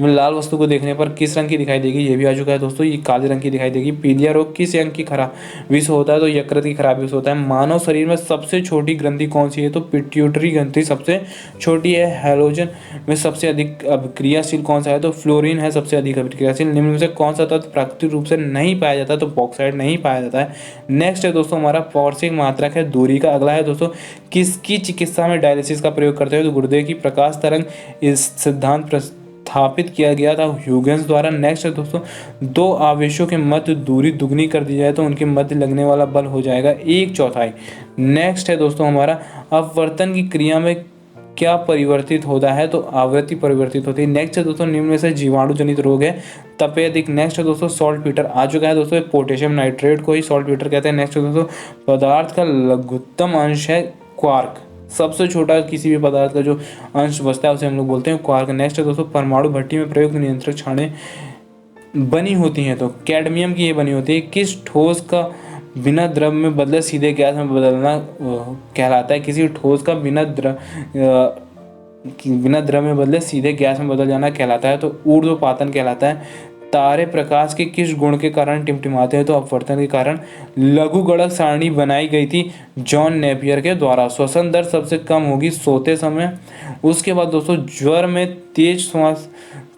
में लाल वस्तु को देखने पर किस रंग की दिखाई देगी ये भी आ चुका है दोस्तों, ये काले रंग की दिखाई देगी। पीलिया रोग किस अंग की खराबी से होता है तो यकृत की खराबी से होता है। मानव शरीर में सबसे छोटी ग्रंथि कौन सी है तो पिट्यूटरी ग्रंथि सबसे छोटी है। हैलोजन में सबसे अधिक अभिक्रियाशील कौन सा है तो फ्लोरीन है सबसे अधिक अभिक्रियाशील। निम्न में से कौन सा तत्व प्राकृतिक रूप से नहीं पाया जाता तो बॉक्साइट नहीं पाया जाता है। नेक्स्ट है दोस्तों हमारा पौर्सिक मात्रक है दूरी का। अगला है दोस्तों किसकी चिकित्सा में डायलिसिस का प्रयोग करते हैं तो गुर्दे की प्रकाश तरंग। इस सिद्धांत स्थापित किया गया था ह्यूगेंस द्वारा। नेक्स्ट है दोस्तों दो आवेशों के मध्य दूरी दुगनी कर दी जाए तो उनके मध्य लगने वाला बल हो जाएगा 1/4। नेक्स्ट है दोस्तों हमारा अपवर्तन की क्रिया में क्या परिवर्तित होता है तो आवृत्ति परिवर्तित होती है। नेक्स्ट है दोस्तों निम्न में से जीवाणु जनित रोग है तपेदिक। नेक्स्ट है दोस्तों सॉल्ट पीटर आ चुका है दोस्तों, पोटेशियम नाइट्रेट को ही सॉल्ट पीटर कहते हैं। नेक्स्ट है दोस्तों पदार्थ का लघुत्तम अंश है क्वार्क। सबसे छोटा किसी भी पदार्थ का जो अंश बचता है उसे हम लोग बोलते हैं क्वार्क। नेक्स्ट है दोस्तों परमाणु भट्टी में प्रयुक्त नियंत्रक छाने बनी होती हैं तो कैडमियम की ये बनी होती है। किस ठोस का बिना द्रव में बदले सीधे गैस में बदलना कहलाता है। किसी ठोस का बिना द्रव में बदले सीधे गैस में बदल जाना कहलाता है तो ऊर्ध्वपातन कहलाता है। तारे प्रकाश के किस गुण के कारण टिमटिमाते हैं तो अपवर्तन के कारण। लघुगणक सारणी बनाई गई थी जॉन नेपियर के द्वारा। श्वसन दर सबसे कम होगी सोते समय। उसके बाद दोस्तों ज्वर में तेज श्वास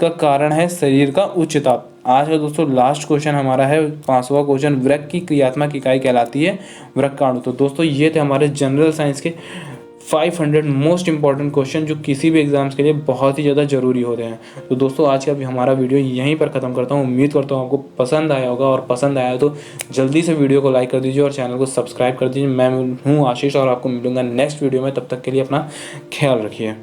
का कारण है शरीर का उच्च ताप। आज का दोस्तों लास्ट क्वेश्चन हमारा है 5वां क्वेश्चन, वृक्क की क्रियात्मक इकाई कहलाती है वृक्काणु। तो दोस्तों ये थे हमारे जनरल साइंस के 500 मोस्ट इंपॉर्टेंट क्वेश्चन जो किसी भी एग्जाम्स के लिए बहुत ही ज़्यादा जरूरी होते हैं। तो दोस्तों आज का भी हमारा वीडियो यहीं पर ख़त्म करता हूँ। उम्मीद करता हूँ आपको पसंद आया होगा और पसंद आया तो जल्दी से वीडियो को लाइक कर दीजिए और चैनल को सब्सक्राइब कर दीजिए। मैं हूँ आशीष और आपको मिलूंगा नेक्स्ट वीडियो में। तब तक के लिए अपना ख्याल रखिए।